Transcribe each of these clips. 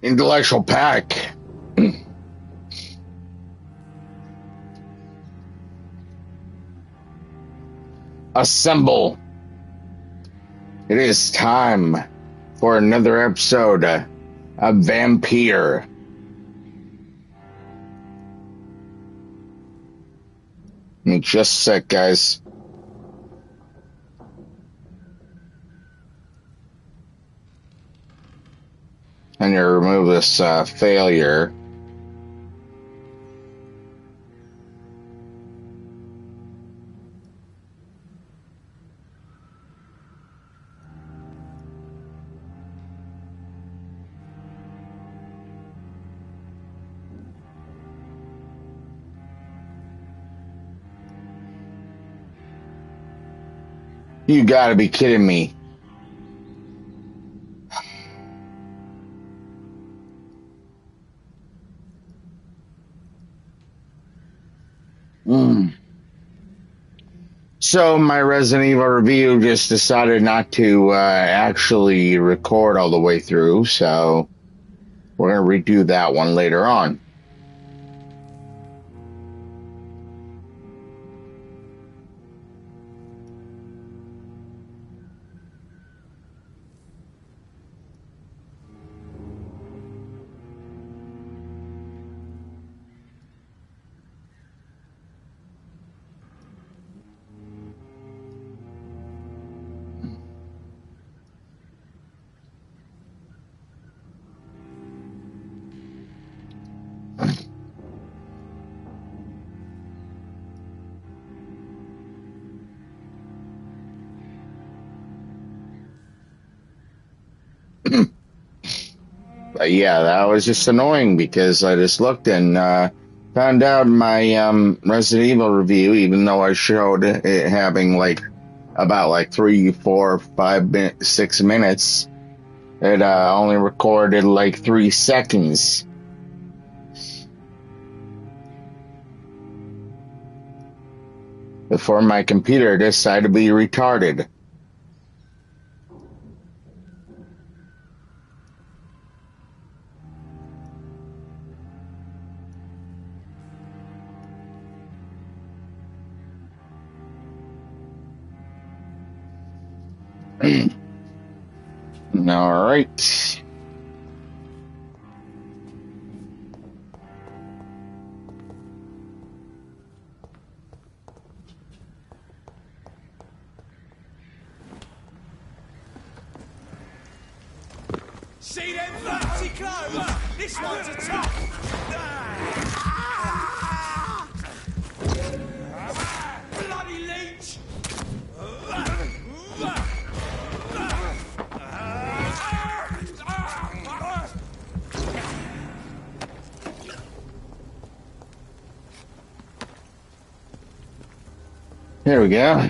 Intellectual pack. Assemble. It is time for another episode of Vampyr. Give me just a sec, guys. And you remove this failure. You gotta be kidding me. So my Resident Evil review just decided not to actually record all the way through, so we're gonna redo that one later on. But yeah, that was just annoying because I just looked and found out my Resident Evil review, even though I showed it having about 3, 4, 5, 6 minutes, it only recorded 3 seconds. Before my computer decided to be retarded. All right. See them fancy clothes? This one's a tough. Bloody leech! Here we go.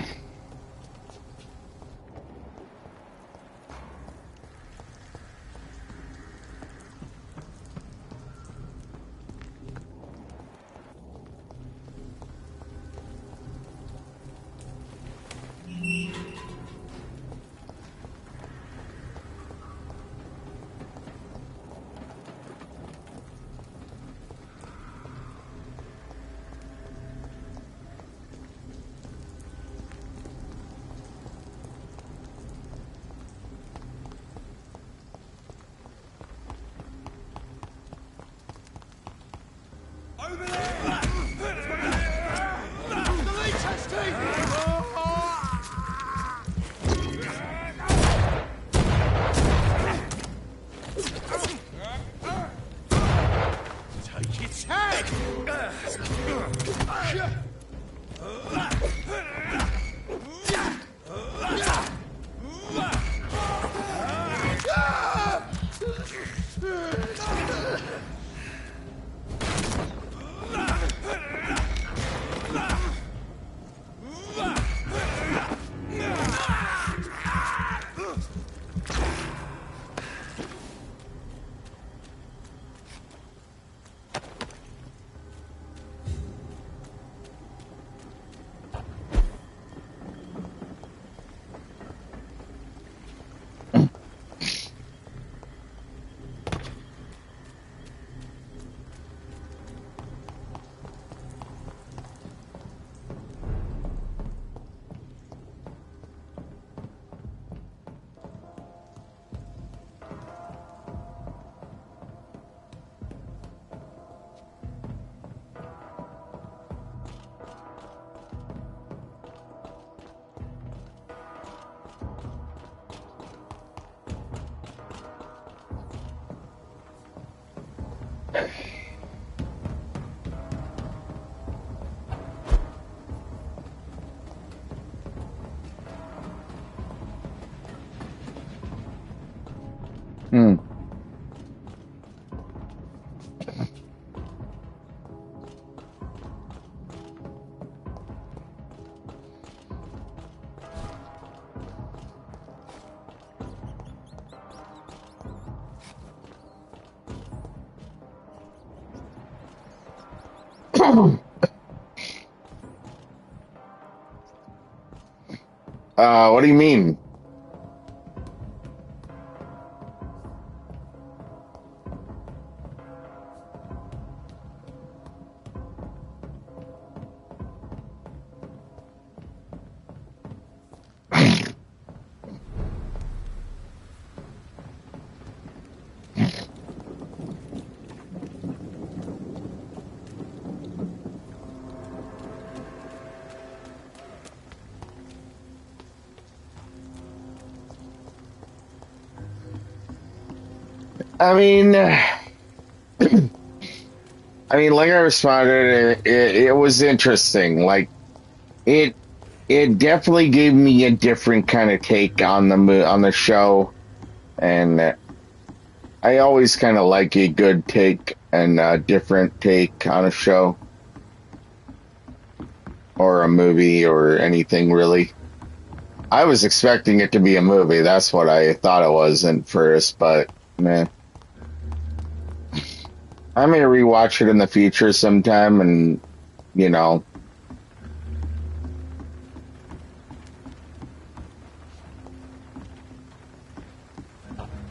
Hmm. What do you mean? I mean, like I responded, it was interesting. Like it, it definitely gave me a different kind of take on the show, and I always kind of like a good take and a different take on a show or a movie or anything really. I was expecting it to be a movie. That's what I thought it was at first, but man. I may rewatch it in the future sometime and, you know,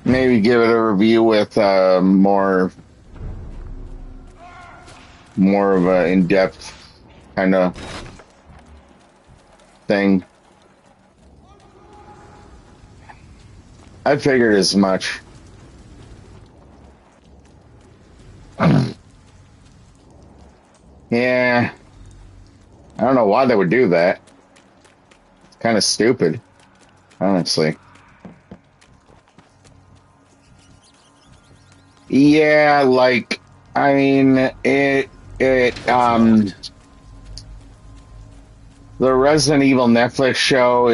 maybe give it a review with more of a in-depth kind of thing. I figured as much. Yeah, I don't know why they would do that. It's kind of stupid, honestly. Yeah, like, I mean, the Resident Evil Netflix show,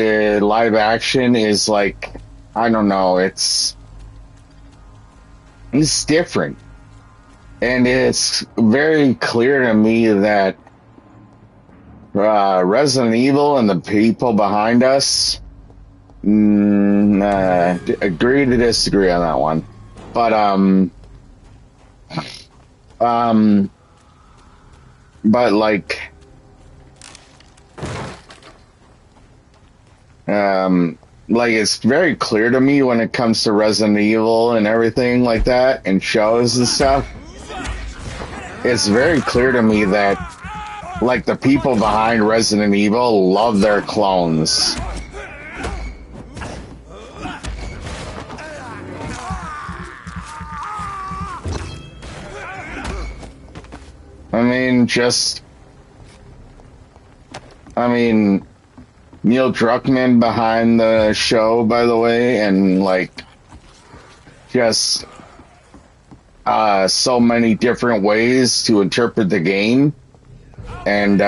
live action is like, I don't know, it's different. And it's very clear to me that Resident Evil and the people behind us agree to disagree on that one. But like like it's very clear to me when it comes to Resident Evil and everything like that and shows and stuff. It's very clear to me that like the people behind Resident Evil love their clones. I mean, Neil Druckmann behind the show, by the way, and like just so many different ways to interpret the game, and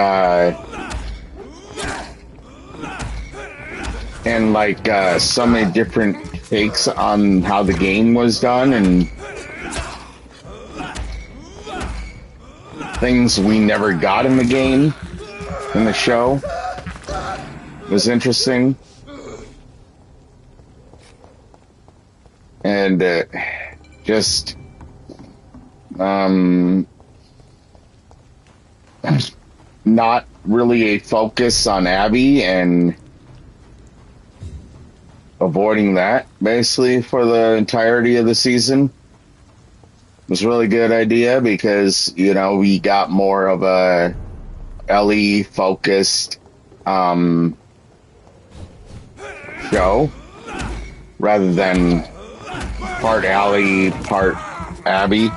like so many different takes on how the game was done and things we never got in the game, in the show. It was interesting. And just not really a focus on Abby and avoiding that basically for the entirety of the season. It was a really good idea because, you know, we got more of a Ellie focused show rather than part Ellie, part Abby.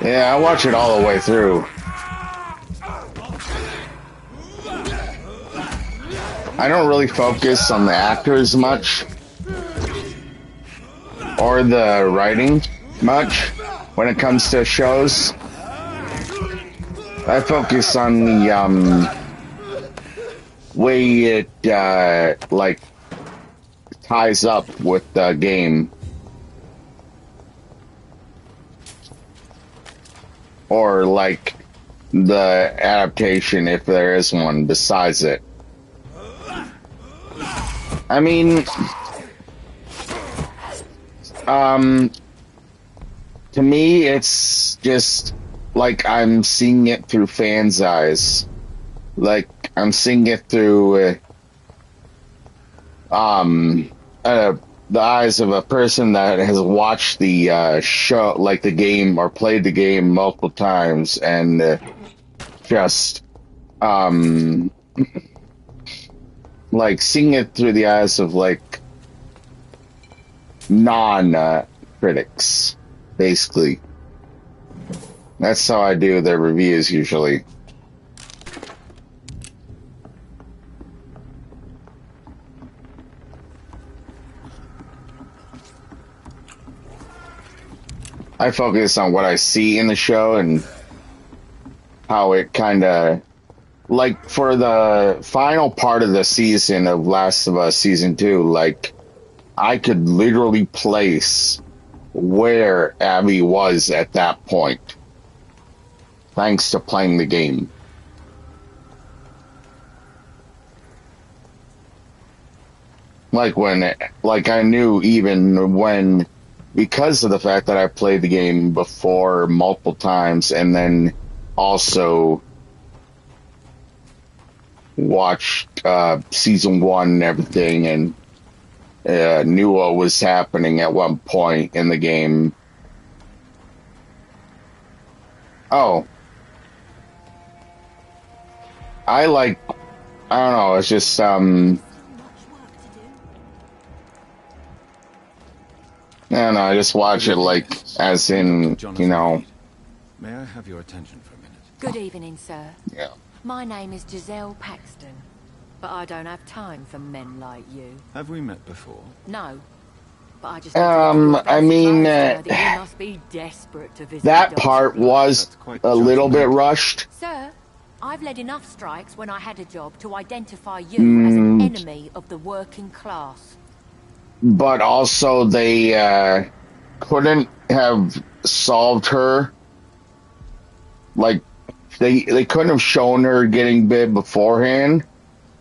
Yeah, I watch it all the way through. I don't really focus on the actors much or the writing much when it comes to shows. I focus on the way it like ties up with the game, or like the adaptation if there is one besides it. I mean, to me, it's just like I'm seeing it through fans' eyes. Like I'm seeing it through the eyes of a person that has watched the show, like the game, or played the game multiple times, and just like seeing it through the eyes of like non-critics, basically. That's how I do the reviews usually. I focus on what I see in the show and how it kind of, like for the final part of the season of Last of Us Season 2, like I could literally place where Abby was at that point, thanks to playing the game. Like I knew even when, because of the fact that I played the game before multiple times and then also watched season 1 and everything, and knew what was happening at one point in the game. Oh. I don't know, it's just, I don't know, I just watch it like, as in, you know. May I have your attention for a minute? Good evening, sir. Yeah. My name is Giselle Paxton, but I don't have time for men like you. Have we met before? No, but I just I mean, that you must be desperate to visit that the part doctor. was a little bit rushed. Sir, I've led enough strikes when I had a job to identify you as an enemy of the working class. But also they couldn't have solved her. Like they couldn't have shown her getting bit beforehand,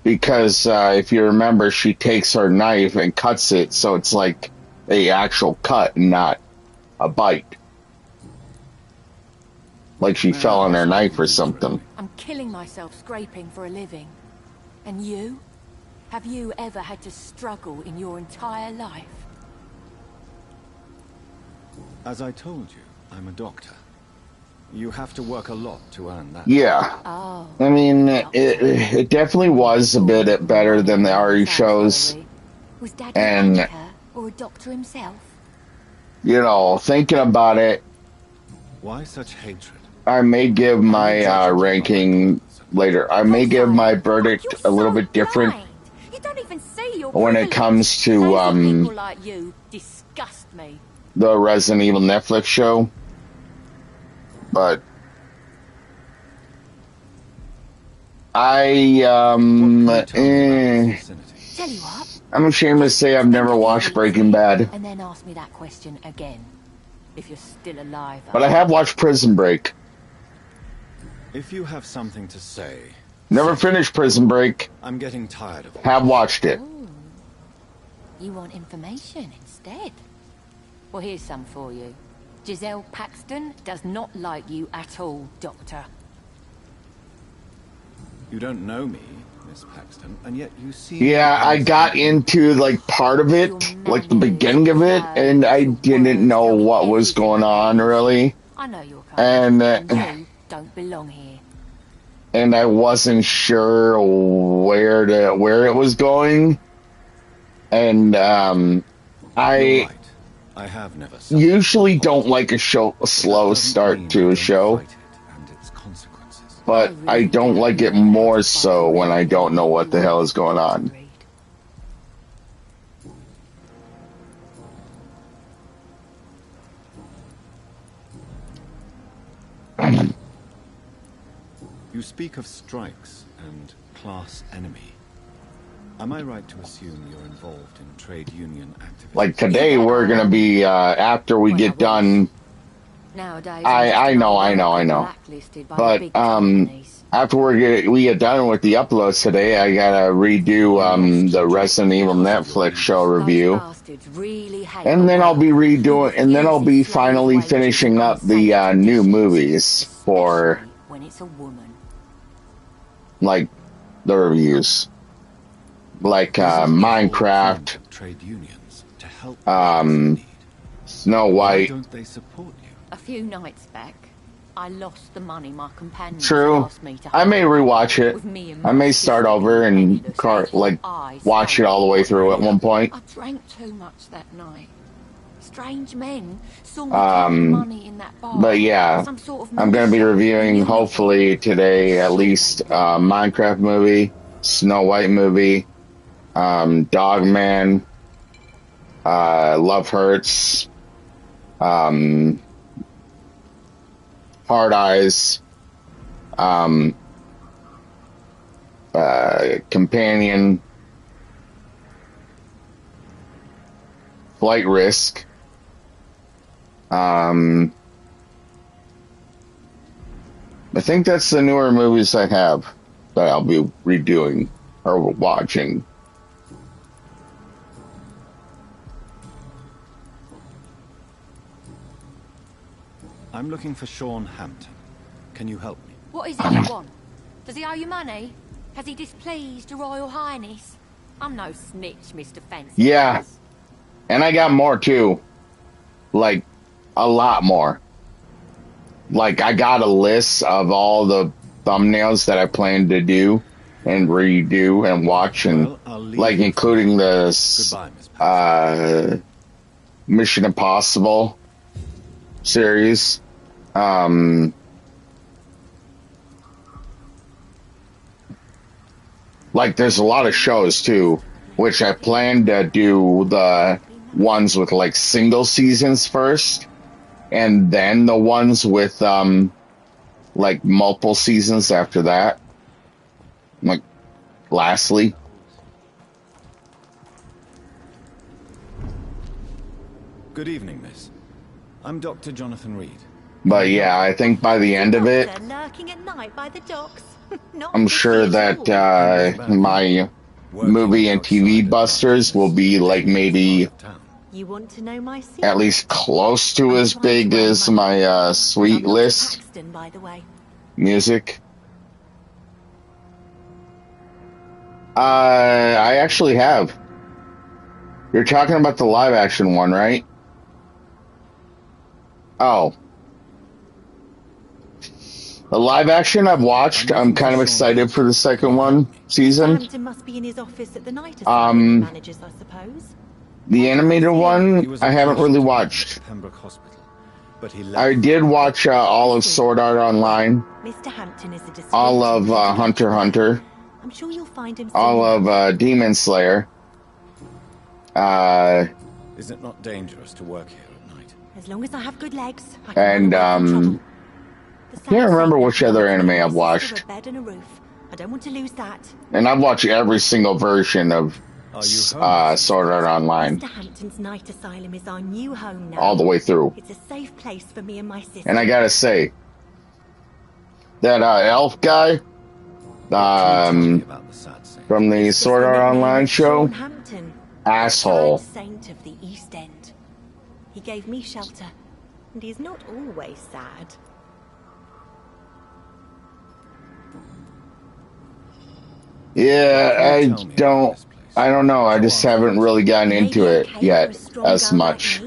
because if you remember, she takes her knife and cuts it, so it's like a actual cut, not a bite. Like she fell on her knife or something. I'm killing myself scraping for a living. And you? Have you ever had to struggle in your entire life? As I told you, I'm a doctor. You have to work a lot to earn that. Yeah. Oh. I mean, it definitely was a bit better than the RE shows. Was Daddy And, like her, or a doctor himself? you know, thinking about it, Why such hatred? I may give my ranking later. I may give my verdict a little bit different You don't even see your when it comes to people like you disgust me. the Resident Evil Netflix show. But What can you tell me about this vicinity? Tell you what. I'm ashamed to say I've never watched Breaking Bad, And then ask me that question again. If you're still alive. but I have watched Prison Break. If you have something to say, Never finished Prison Break. I'm getting tired of it. Have watched it. Ooh. You want information instead? Well, here's some for you. Giselle Paxton does not like you at all, Doctor. You don't know me, Miss Paxton, and yet you see. Yeah, I got into like part of it, like the beginning of it, and I didn't know what was going on really, I know you're and you don't belong here. and I wasn't sure where it was going, and You're I right. I have never. usually don't like a slow start to a show. And its consequences. consequences. but I don't like it more so when I don't know what the hell is going on. You speak of strikes and class enemy. Am I right to assume you're involved in trade union activities? Like today, we're gonna be after we get done. Nowadays, I know. But after we get done with the uploads today, I gotta redo the Resident Evil Netflix show review, and then I'll be redoing, and then I'll be finally finishing up the new movies for like the reviews, like Minecraft, trade unions to help Snow Why White. don't they support you? A few nights back, I lost the money my companions True. asked me to I may hold rewatch it. with me and I my may start sister over being and penniless, like I watch it all the way through at one point. I drank too much that night. Strange men saw me counting money in that bar. But yeah, Some sort of I'm gonna be militia reviewing unity. hopefully today at least Minecraft movie, Snow White movie, Dogman, Love Hurts, Hard Eyes, Companion, Flight Risk, I think that's the newer movies I have that I'll be redoing or watching. I'm looking for Sean Hampton. Can you help me? What is it you want? Does he owe you money? Has he displeased your Royal Highness? I'm no snitch, Mr. Fancy. Yeah, and I got more too. Like, a lot more. Like, I got a list of all the thumbnails that I plan to do and redo and watch, and like including the Mission Impossible series. Like, there's a lot of shows too, which I plan to do the ones with like single seasons first, and then the ones with like multiple seasons after that. Like, lastly. Good evening, miss. I'm Dr. Jonathan Reed. But yeah, I think by the end of it, lurking at night by the docks. I'm sure that my movie and TV busters will be like maybe You want to know my secret? at least close to as big as my sweet list Paxton, by the way. music. I actually have. You're talking about the live action one, right? Oh. The live action I've watched. I'm kind of excited for the second one season. Hampton must be in his office at the night asylum managers, I suppose. The animated one I haven't really watched. Pembroke Hospital, but he left. I did watch all of Sword Art Online, Mr. Hampton is a distinct all of Hunter x Hunter, I'm sure you'll find him all of Demon Slayer. Is it not dangerous to work here at night? As long as I have good legs, I can And run away from trouble. The can't remember sad which thing other is anime my I've sister watched. a bed and a roof. I don't want to lose that. And I've watched every single version of Are you home? Sword Art Online, Mr. Hampton's night asylum is our new home now. all the way through. It's a safe place for me and my sister. And I gotta say, that elf guy Tell me about the sad scene. from the Sword Art Online show, Sean Hampton, asshole. saint of the East End. He gave me shelter, and he's not always sad. Yeah, I don't know. I just haven't really gotten into it yet as much.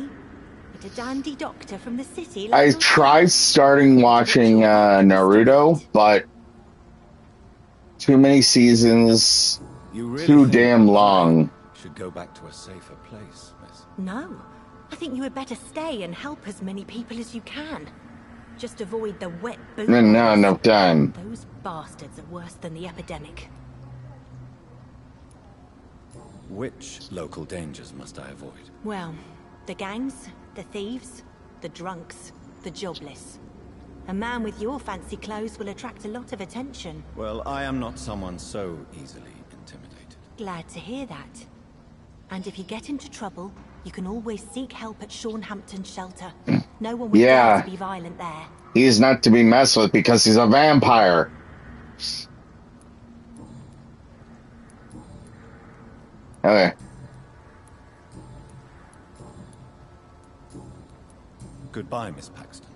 But a dandy doctor from the city. I like tried starting watching Naruto, but too many seasons, You really too think damn that long. Should go back to a safer place, miss. No, I think you had better stay and help as many people as you can. Just avoid the wet boot. Not enough time. Those bastards are worse than the epidemic. Which local dangers must I avoid? Well, the gangs, the thieves, the drunks, the jobless. A man with your fancy clothes will attract a lot of attention. Well, I am not someone so easily intimidated. Glad to hear that. And if you get into trouble, you can always seek help at Shaunhampton's shelter. No one would dare to be violent there. He's not to be messed with because he's a vampire. Okay. Goodbye, Miss Paxton.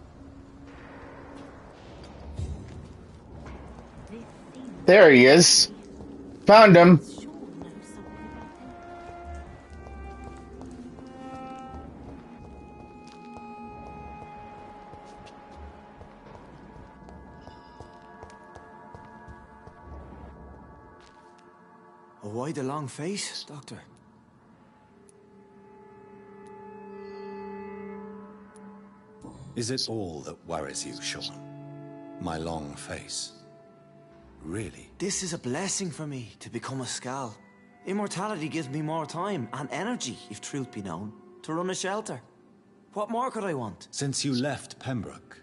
There he is. Found him. Why the long face, Doctor? Is it all that worries you, Sean? My long face? Really? This is a blessing for me, to become a Skal. Immortality gives me more time and energy, if truth be known, to run a shelter. What more could I want? Since you left Pembroke,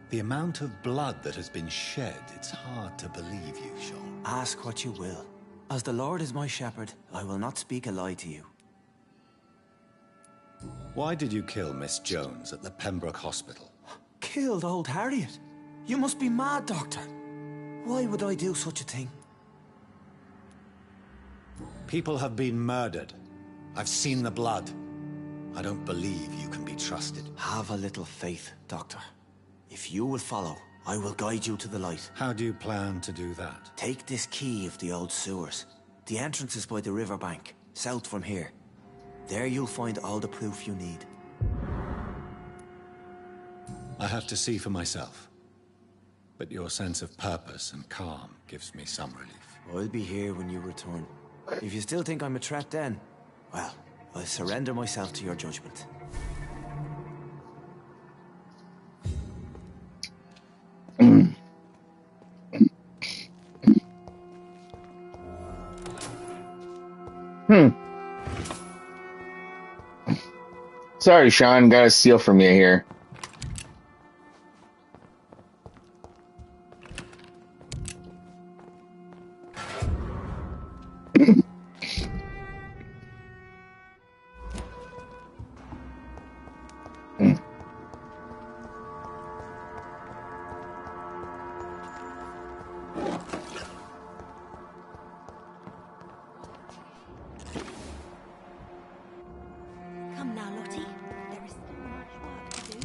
the amount of blood that has been shed, it's hard to believe you, Sean. Ask what you will. As the Lord is my shepherd, I will not speak a lie to you. Why did you kill Miss Jones at the Pembroke Hospital? Killed old Harriet? You must be mad, Doctor. Why would I do such a thing? People have been murdered. I've seen the blood. I don't believe you can be trusted. Have a little faith, Doctor. If you will follow, I will guide you to the light. How do you plan to do that? Take this key of the old sewers. The entrance is by the riverbank, south from here. There you'll find all the proof you need. I have to see for myself. But your sense of purpose and calm gives me some relief. I'll be here when you return. If you still think I'm a threat then, well, I'll surrender myself to your judgment. Sorry, Sean, gotta steal from you here. Come now, Lottie. There is still much work to do.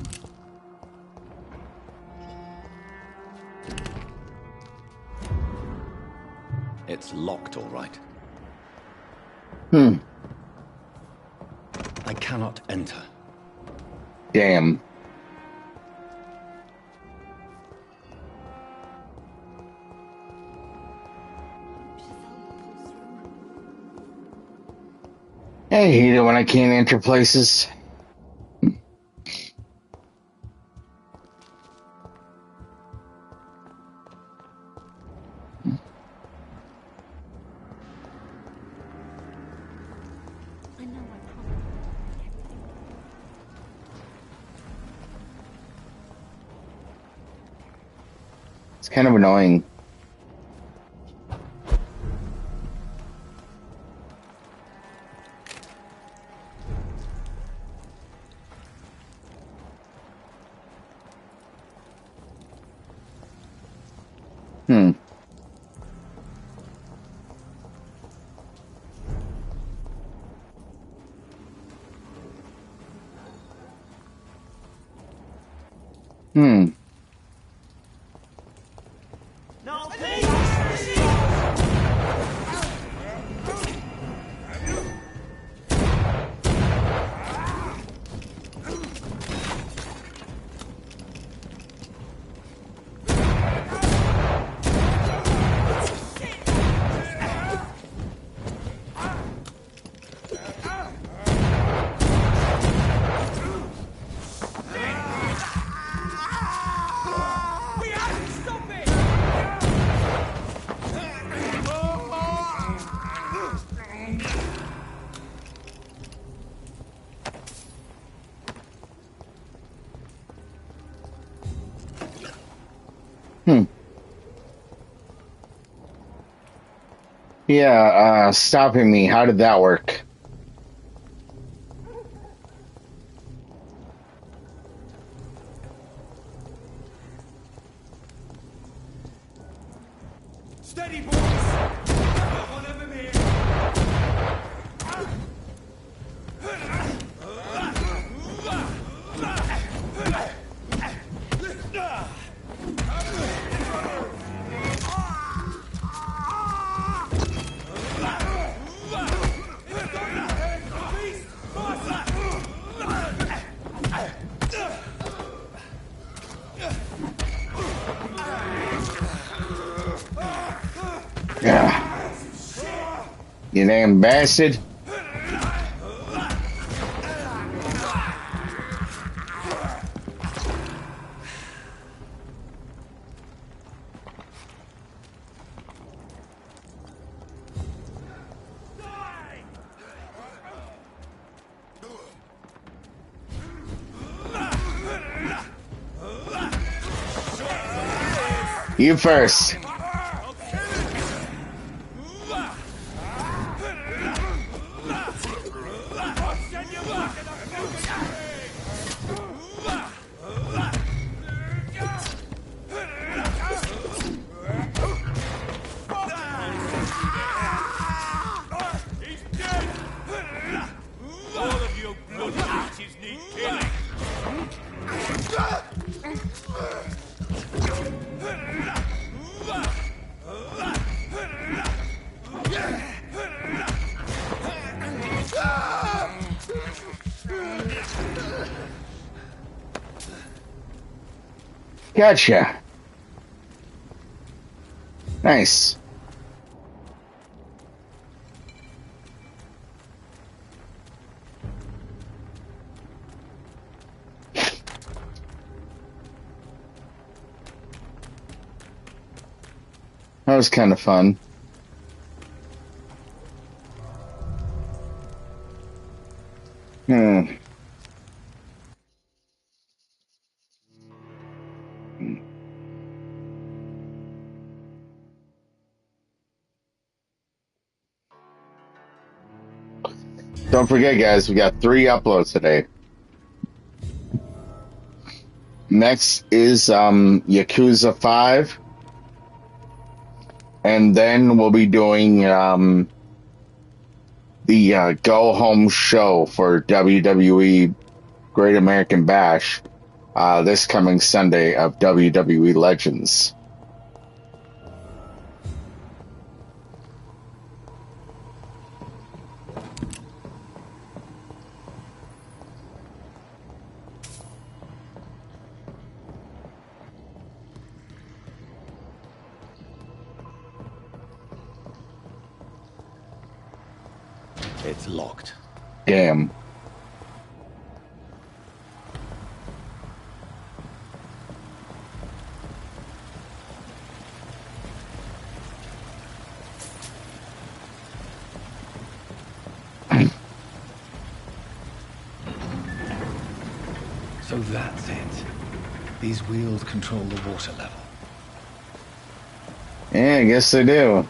It's locked, all right. I cannot enter. Damn. I hate it when I can't enter places. I know I promised everything. It's kind of annoying. Yeah, stopping me. How did that work? Steady, boys! Got one of them here. Yeah. You damn bastard. You first. He's dead! All of you bloody bitches need killing! Gotcha. Nice. That was kind of fun. Hmm. Don't forget, guys, we got 3 uploads today. Next is Yakuza 5. And then we'll be doing the Go Home show for WWE Great American Bash this coming Sunday of WWE Legends. It's locked. Damn. So that's it. These wheels control the water level. Yeah, I guess they do.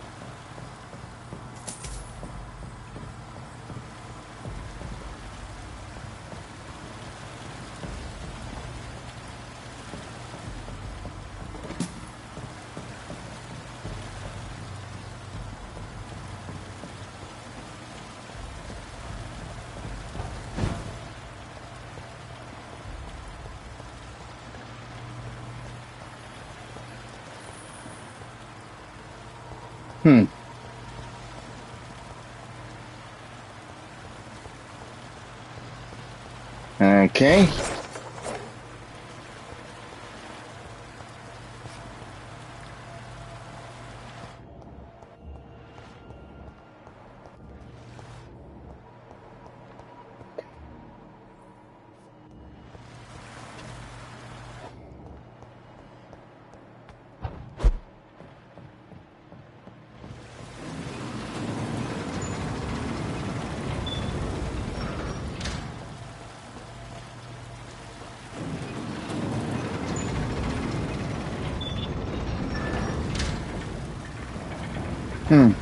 Hmm. Okay. Hmm.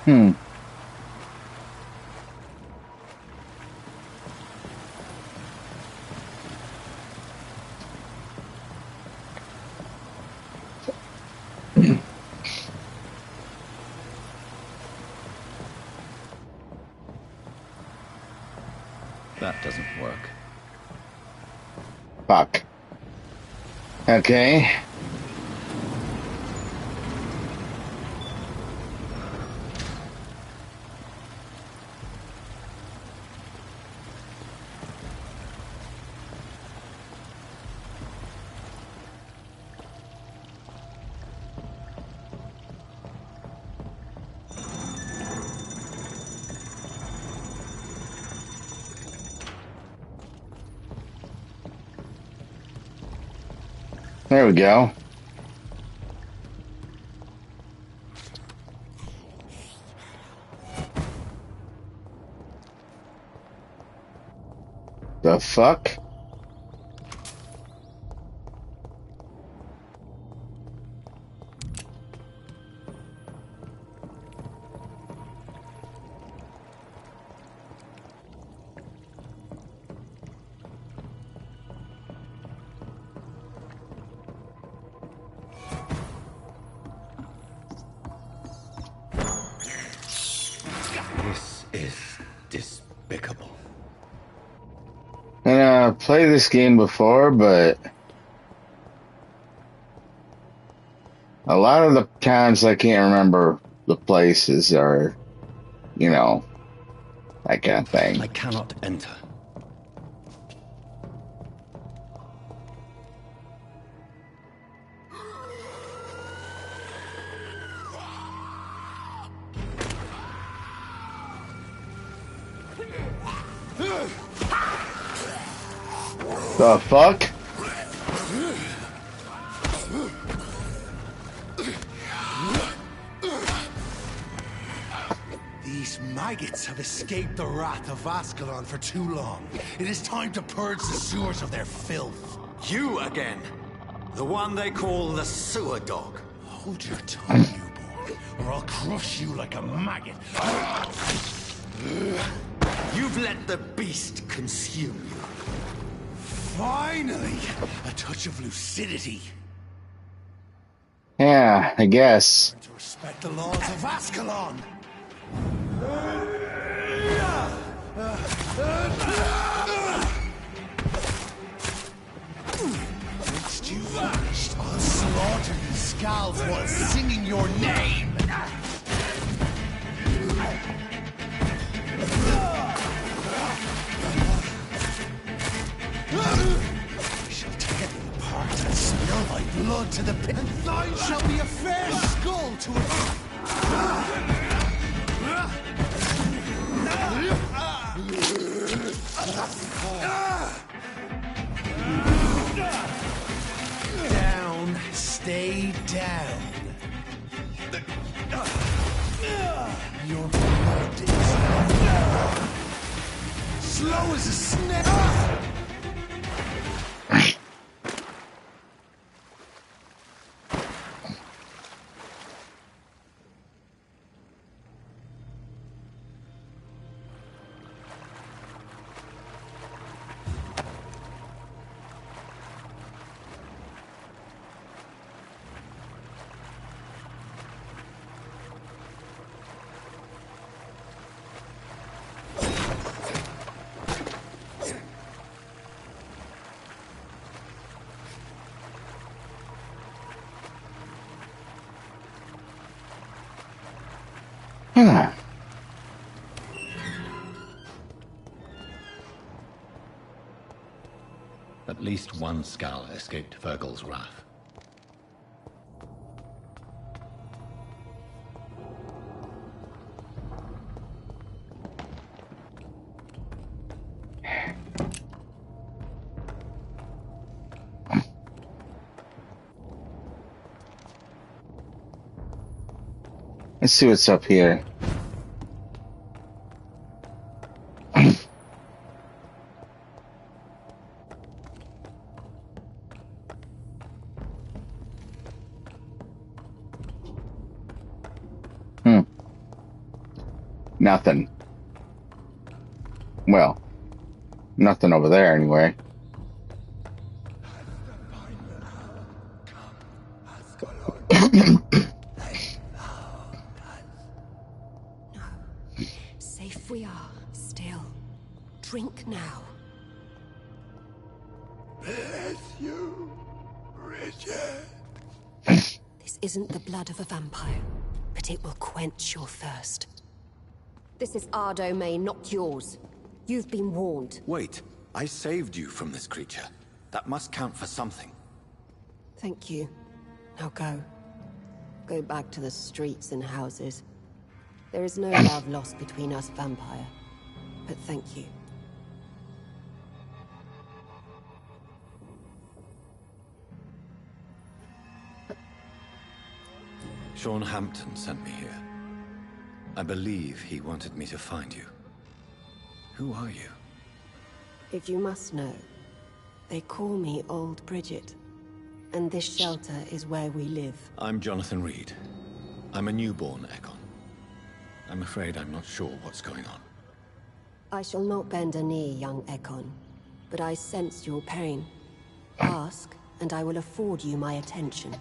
Hmm. That doesn't work. Fuck. Okay. There we go. The fuck? This is despicable. And I've played this game before, but a lot of the times I can't remember the places or, you know, that kind of thing. I cannot enter. The fuck? These maggots have escaped the wrath of Ascalon for too long. It is time to purge the sewers of their filth. You again. The one they call the sewer dog. Hold your tongue, newborn, or I'll crush you like a maggot. You've let the beast consume you. Finally, a touch of lucidity. Yeah, I guess. To respect the laws of Ascalon. Next you vanished, I'll slaughter these skulls while singing your name. I shall tear thee apart and spill thy blood to the pit. And thine shall be a fair skull to a... Down, stay down. Your blood is slow as a snake. Huh. At least one Skal escaped Fergal's wrath. Let's see what's up here. Nothing. Well, nothing over there anyway. Safe we are, still. Drink now. Bless you, Richard. This isn't the blood of a vampire, but it will quench your thirst. This is our domain, not yours. You've been warned. Wait, I saved you from this creature. That must count for something. Thank you. Now go. Go back to the streets and houses. There is no love lost between us, vampire. But thank you. Sean Hampton sent me here. I believe he wanted me to find you. Who are you? If you must know, they call me Old Bridget. And this shelter is where we live. I'm Jonathan Reed. I'm a newborn Ekon. I'm afraid I'm not sure what's going on. I shall not bend a knee, young Ekon. But I sense your pain. Ask, and I will afford you my attention.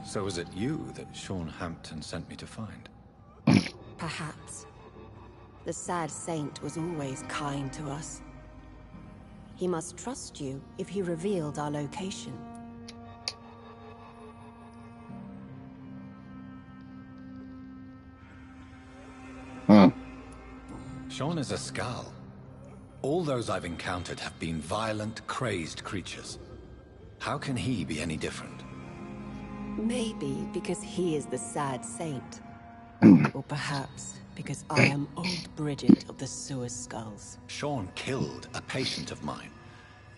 So is it you that Sean Hampton sent me to find? Perhaps. The sad saint was always kind to us. He must trust you if he revealed our location. Sean is a Skal. All those I've encountered have been violent, crazed creatures. How can he be any different? Maybe because he is the sad saint. Or perhaps because I am Old Bridget of the Sewer Skulls. Sean killed a patient of mine.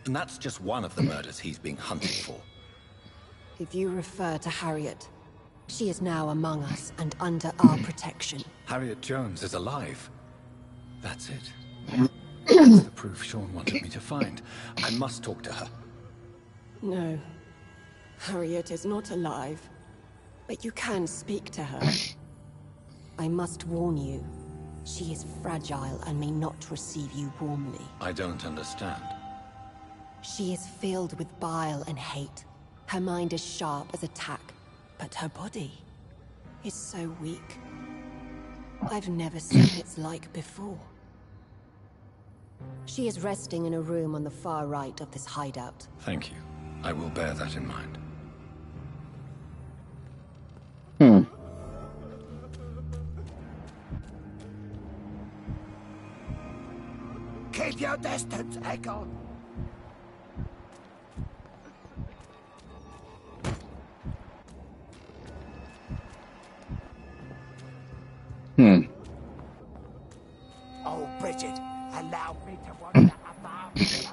And that's just one of the murders he's being hunted for. If you refer to Harriet, she is now among us and under our protection. Harriet Jones is alive. That's it. That's the proof Sean wanted me to find. I must talk to her. No. Harriet is not alive. But you can speak to her. I must warn you. She is fragile and may not receive you warmly. I don't understand. She is filled with bile and hate. Her mind is sharp as a tack, but her body is so weak. I've never seen its like before. She is resting in a room on the far right of this hideout. Thank you. I will bear that in mind. Keep your distance, Ekon. Oh, Bridget, allow me to wander above the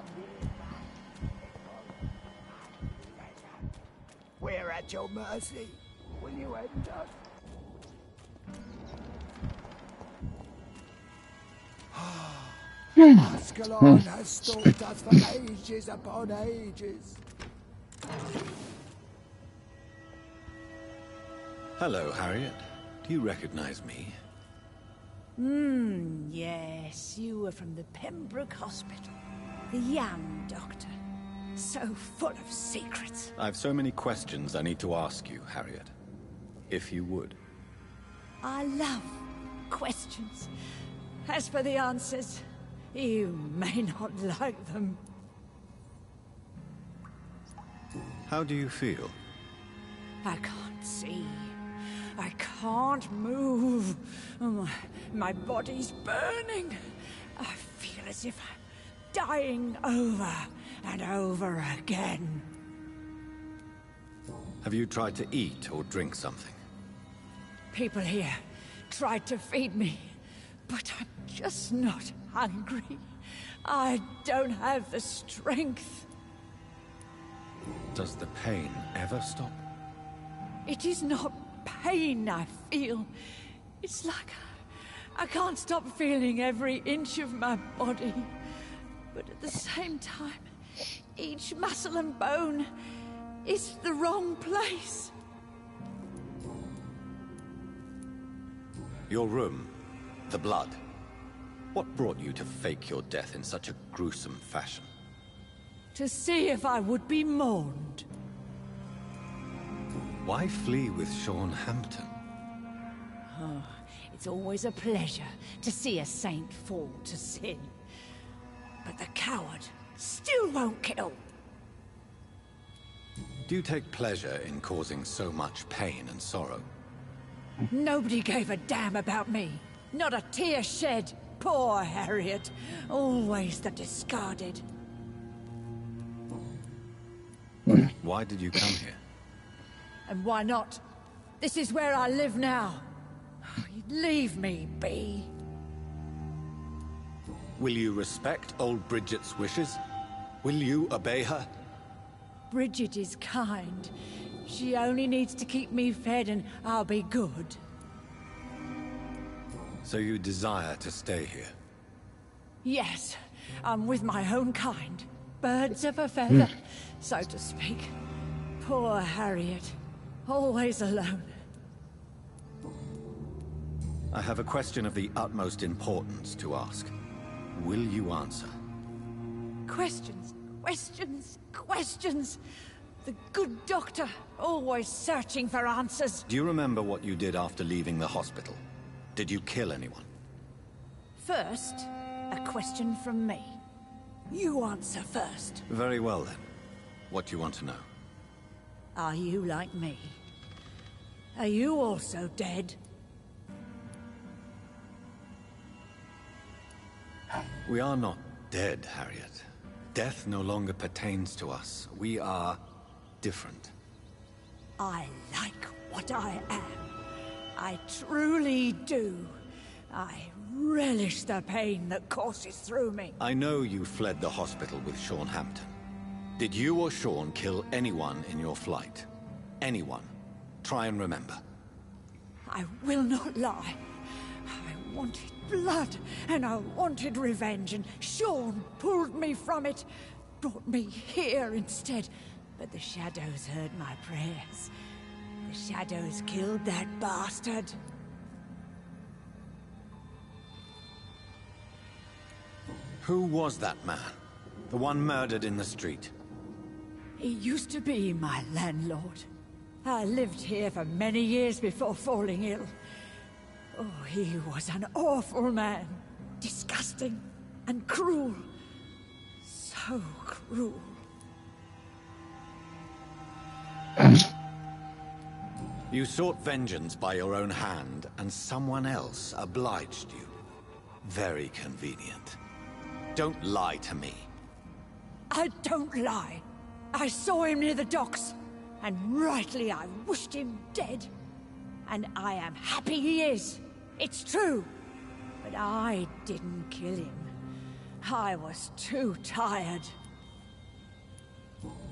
We're at your mercy. Will you enter? Ascalon has stalked us for ages upon ages. Hello, Harriet. Do you recognize me? Yes, you were from the Pembroke Hospital. The Yam Doctor. So full of secrets. I have so many questions I need to ask you, Harriet. If you would. I love questions. As for the answers, you may not like them. How do you feel? I can't see. I can't move. My body's burning. I feel as if I'm dying over and over again. Have you tried to eat or drink something? People here tried to feed me, but I'm just not hungry. I don't have the strength. Does the pain ever stop? It is not pain I feel. It's like I can't stop feeling every inch of my body. But at the same time, each muscle and bone is the wrong place. Your room. The blood. What brought you to fake your death in such a gruesome fashion? To see if I would be mourned. Why flee with Sean Hampton? Oh, it's always a pleasure to see a saint fall to sin. But the coward still won't kill. Do you take pleasure in causing so much pain and sorrow? Nobody gave a damn about me. Not a tear shed. Poor Harriet. Always the discarded. Why did you come here? And why not? This is where I live now. Leave me be. Will you respect old Bridget's wishes? Will you obey her? Bridget is kind. She only needs to keep me fed and I'll be good. So you desire to stay here? Yes, I'm with my own kind. Birds of a feather, so to speak. Poor Harriet. Always alone. I have a question of the utmost importance to ask. Will you answer? Questions, questions, questions. The good doctor, always searching for answers. Do you remember what you did after leaving the hospital? Did you kill anyone? First, a question from me. You answer first. Very well then. What do you want to know? Are you like me? Are you also dead? We are not dead, Harriet. Death no longer pertains to us. We are different. I like what I am. I truly do. I relish the pain that courses through me. I know you fled the hospital with Sean Hampton. Did you or Sean kill anyone in your flight? Anyone? Try and remember. I will not lie. I wanted blood, and I wanted revenge, and Sean pulled me from it, brought me here instead. But the shadows heard my prayers. The shadows killed that bastard. Who was that man? The one murdered in the street? He used to be my landlord. I lived here for many years before falling ill. Oh, he was an awful man. Disgusting and cruel. So cruel. You sought vengeance by your own hand, and someone else obliged you. Very convenient. Don't lie to me. I don't lie. I saw him near the docks, and rightly I wished him dead. And I am happy he is. It's true. But I didn't kill him. I was too tired.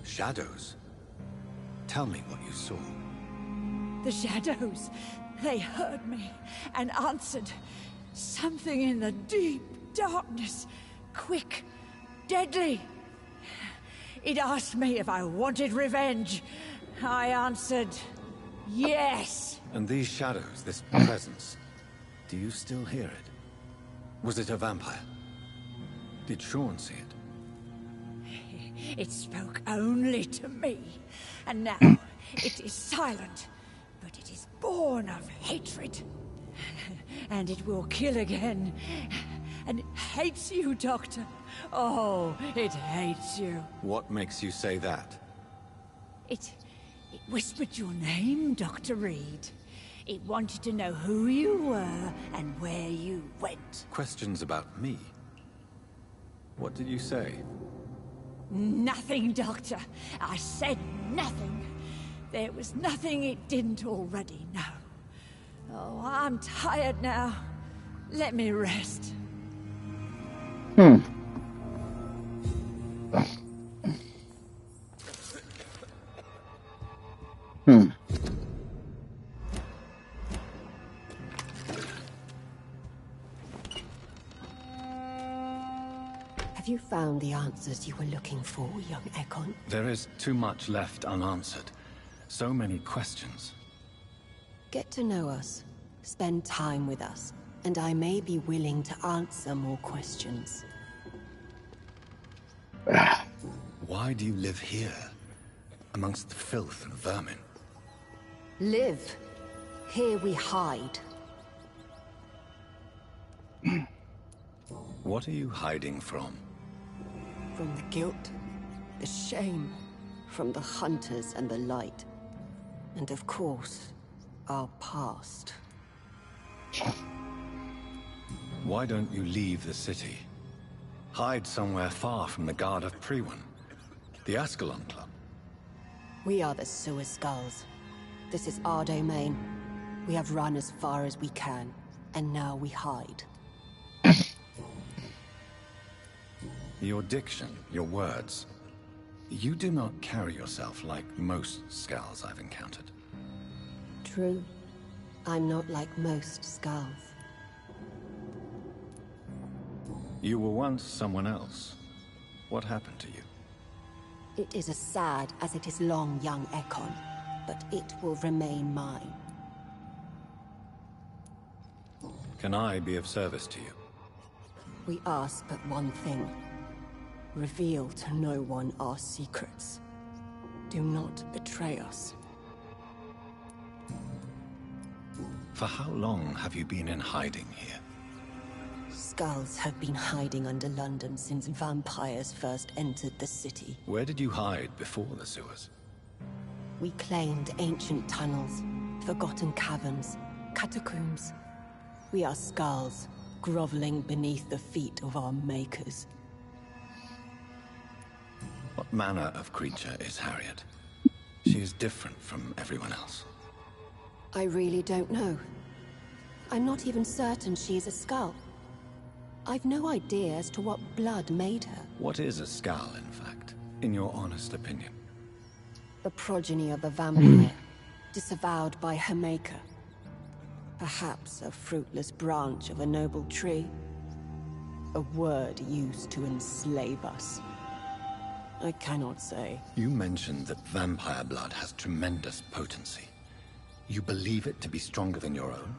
Shadows? Tell me what you saw. The shadows, they heard me and answered. Something in the deep darkness. Quick, deadly. It asked me if I wanted revenge. I answered, yes. And these shadows, this presence, do you still hear it? Was it a vampire? Did Sean see it? It spoke only to me. And now, it is silent. But it is born of hatred. And it will kill again. And it hates you, Doctor. Oh, it hates you. What makes you say that? It whispered your name, Dr. Reed. It wanted to know who you were and where you went. Questions about me? What did you say? Nothing, Doctor. I said nothing. There was nothing it didn't already know. Oh, I'm tired now. Let me rest. Have you found the answers you were looking for, young Ekon? There is too much left unanswered. So many questions. Get to know us. Spend time with us, and I may be willing to answer more questions. Why do you live here, amongst the filth and vermin? Live. Here we hide. What are you hiding from? From the guilt, the shame, from the hunters and the light. And of course, our past. Why don't you leave the city? Hide somewhere far from the Guard of Priwen, the Ascalon Club. We are the Sewer Skulls. This is our domain. We have run as far as we can, and now we hide. Your diction, your words. You do not carry yourself like most Skulls I've encountered. True. I'm not like most Skulls. You were once someone else. What happened to you? It is as sad as it is long, young Ekon, but it will remain mine. Can I be of service to you? We ask but one thing. Reveal to no one our secrets. Do not betray us. For how long have you been in hiding here? Skulls have been hiding under London since vampires first entered the city. Where did you hide before the sewers? We claimed ancient tunnels, forgotten caverns, catacombs. We are skulls, groveling beneath the feet of our makers. What manner of creature is Harriet? She is different from everyone else. I really don't know. I'm not even certain she is a skull. I've no idea as to what blood made her. What is a skull, in fact, in your honest opinion? The progeny of a vampire, disavowed by her maker. Perhaps a fruitless branch of a noble tree. A word used to enslave us. I cannot say. You mentioned that vampire blood has tremendous potency. You believe it to be stronger than your own?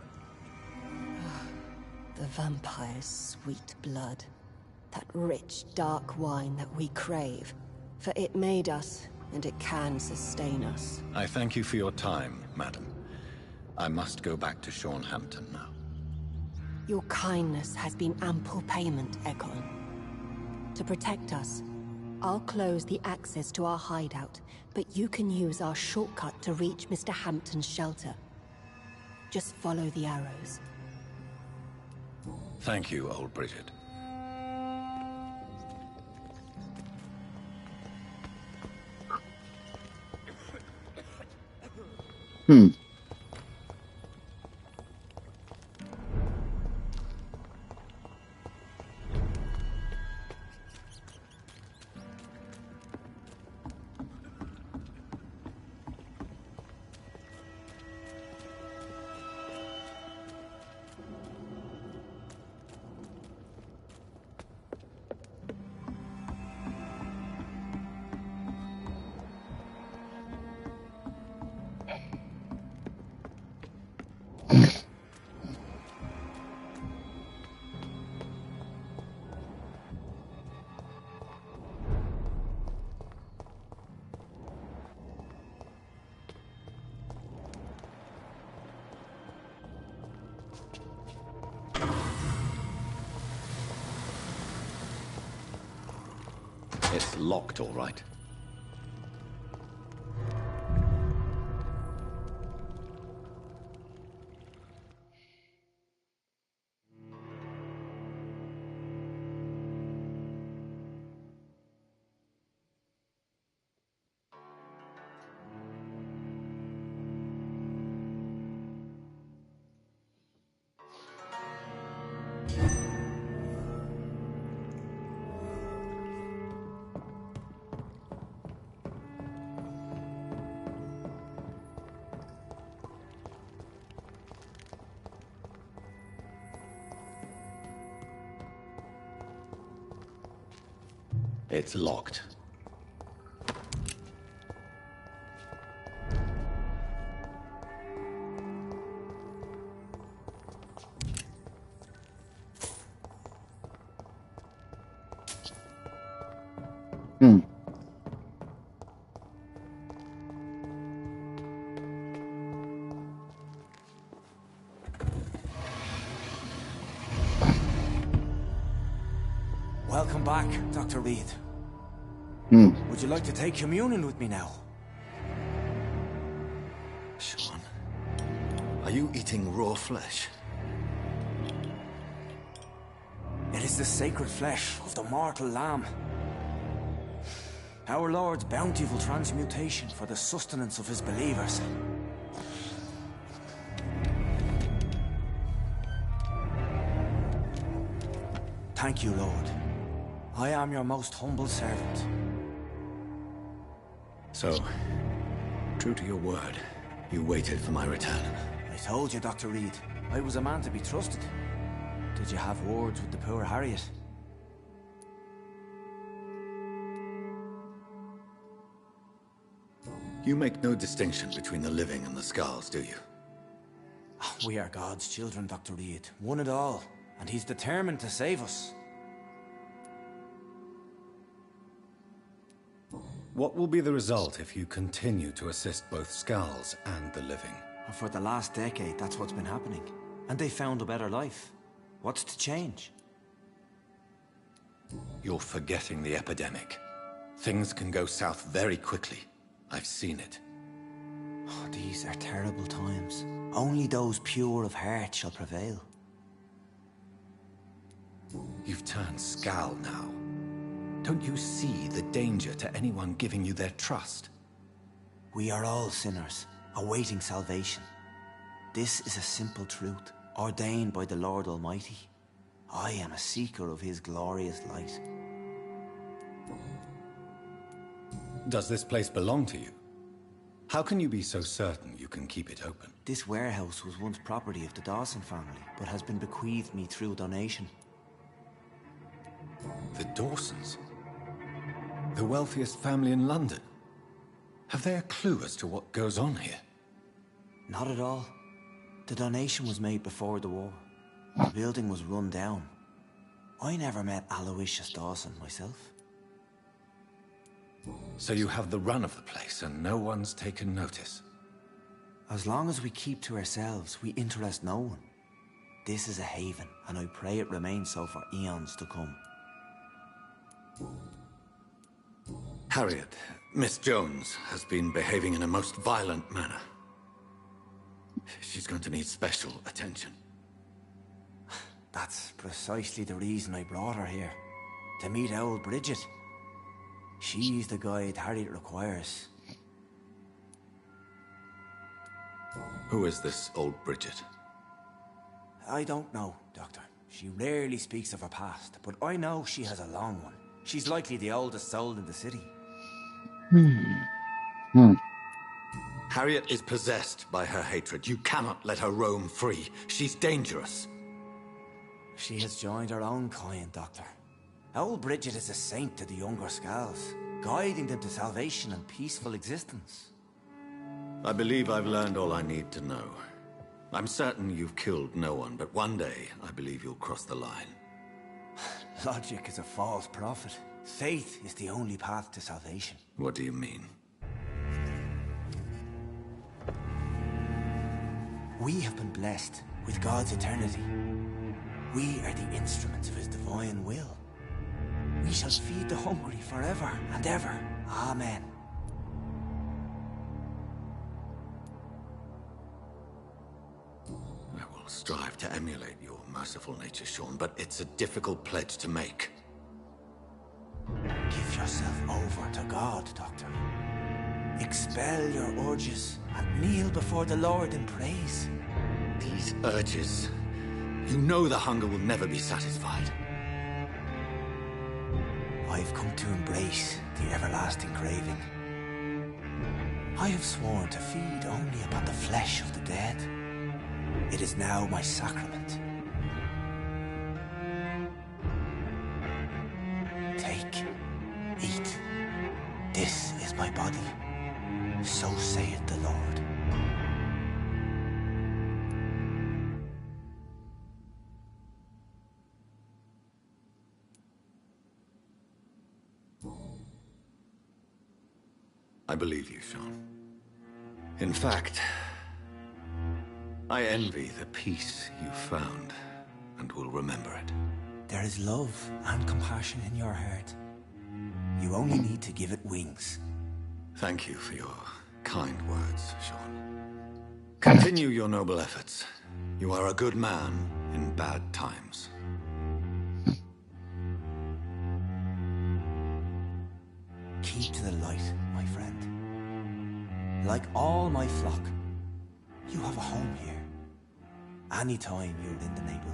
The vampire's sweet blood. That rich, dark wine that we crave. For it made us, and it can sustain us. I thank you for your time, madam. I must go back to Shornhampton now. Your kindness has been ample payment, Ekon. To protect us, I'll close the access to our hideout, but you can use our shortcut to reach Mr. Hampton's shelter. Just follow the arrows. Thank you, old Bridget. It's locked, all right. It's locked. Hmm. Welcome back, Dr. Reed. Hmm. Would you like to take communion with me now? Sean, are you eating raw flesh? It is the sacred flesh of the mortal lamb. Our Lord's bountiful transmutation for the sustenance of his believers. Thank you, Lord. I am your most humble servant. So, true to your word, you waited for my return. I told you, Dr. Reed, I was a man to be trusted. Did you have words with the poor Harriet? You make no distinction between the living and the skulls, do you? We are God's children, Dr. Reed. One and all. And he's determined to save us. What will be the result if you continue to assist both skulls and the living? For the last decade, that's what's been happening. And they found a better life. What's to change? You're forgetting the epidemic. Things can go south very quickly. I've seen it. Oh, these are terrible times. Only those pure of heart shall prevail. You've turned Skal now. Don't you see the danger to anyone giving you their trust? We are all sinners, awaiting salvation. This is a simple truth, ordained by the Lord Almighty. I am a seeker of his glorious light. Does this place belong to you? How can you be so certain you can keep it open? This warehouse was once property of the Dawson family, but has been bequeathed me through donation. The Dawsons? The wealthiest family in London? Have they a clue as to what goes on here? Not at all. The donation was made before the war. The building was run down. I never met Aloysius Dawson myself. So you have the run of the place and no one's taken notice? As long as we keep to ourselves, we interest no one. This is a haven, and I pray it remains so for eons to come. Harriet, Miss Jones has been behaving in a most violent manner. She's going to need special attention. That's precisely the reason I brought her here. To meet old Bridget. She's the guide Harriet requires. Who is this old Bridget? I don't know, Doctor. She rarely speaks of her past, but I know she has a long one. She's likely the oldest soul in the city. Harriet is possessed by her hatred. You cannot let her roam free. She's dangerous. She has joined her own kind, Doctor. Old Bridget is a saint to the younger Skals, guiding them to salvation and peaceful existence. I believe I've learned all I need to know. I'm certain you've killed no one, but one day I believe you'll cross the line. Logic is a false prophet. Faith is the only path to salvation. What do you mean? We have been blessed with God's eternity. We are the instruments of his divine will. We shall feed the hungry forever and ever. Amen. I will strive to emulate your merciful nature, Sean, but it's a difficult pledge to make. Give yourself over to God, Doctor. Expel your urges and kneel before the Lord in praise. These urges... You know the hunger will never be satisfied. I've come to embrace the everlasting craving. I have sworn to feed only upon the flesh of the dead. It is now my sacrament. Take, eat. This is my body. So saith the Lord. believe you, Sean. In fact, I envy the peace you found, and will remember it. There is love and compassion in your heart. You only need to give it wings. Thank you for your kind words, Sean. Continue your noble efforts. You are a good man in bad times. Keep to the light, my friend. Like all my flock, you have a home here. Anytime you're in the neighborhood.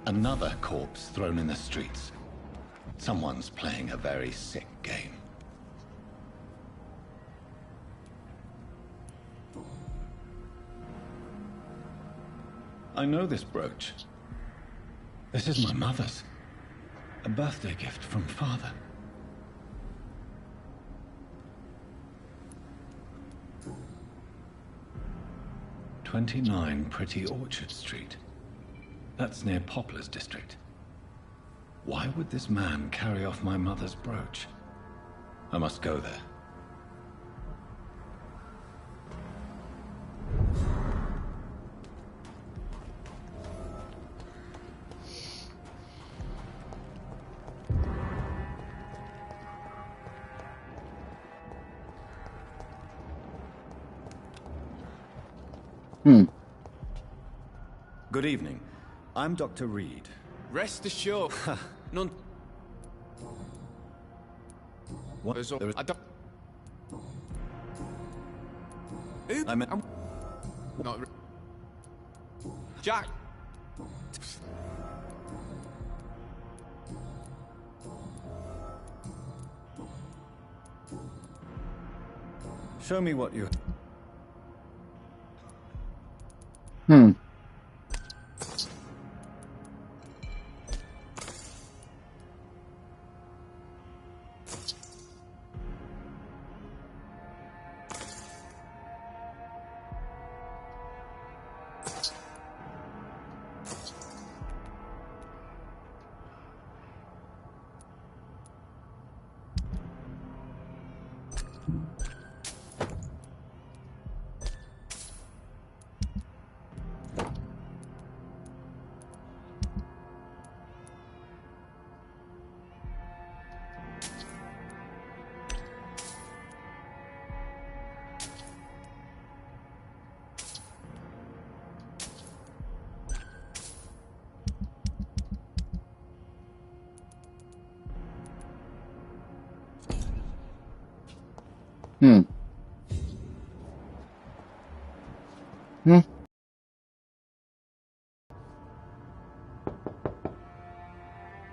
Another corpse thrown in the streets. Someone's playing a very sick game. I know this brooch. This is my mother's. A birthday gift from father. "29 Pretty Orchard Street. That's near Poplar's district. Why would this man carry off my mother's brooch? I must go there. Good evening. I'm Dr. Reed. Rest assured, none. What? I don't. I meant... Not. Jack. Show me what you...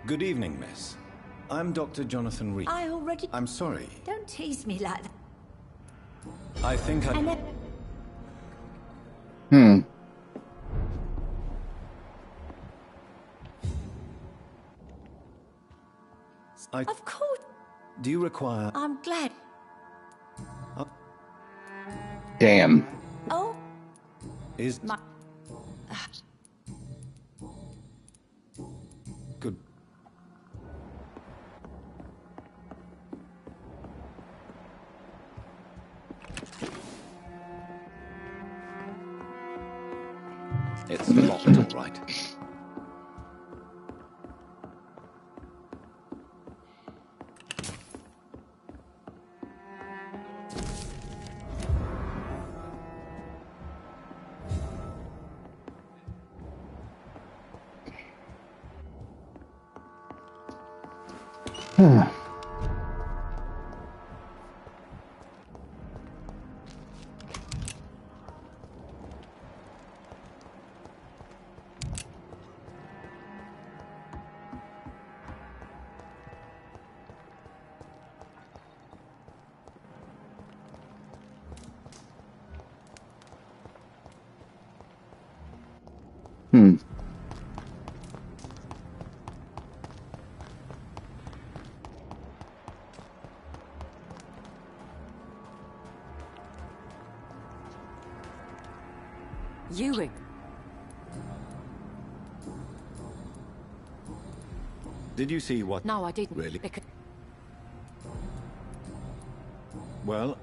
Good evening, miss. I'm Dr. Jonathan Reed. I already... I'm sorry. Don't tease me like that. I think I... Of course. Do you require... I'm glad. Damn. Oh. Is... My... Good. It's locked, all right. Did you see what? No, I didn't. Really? Because Well,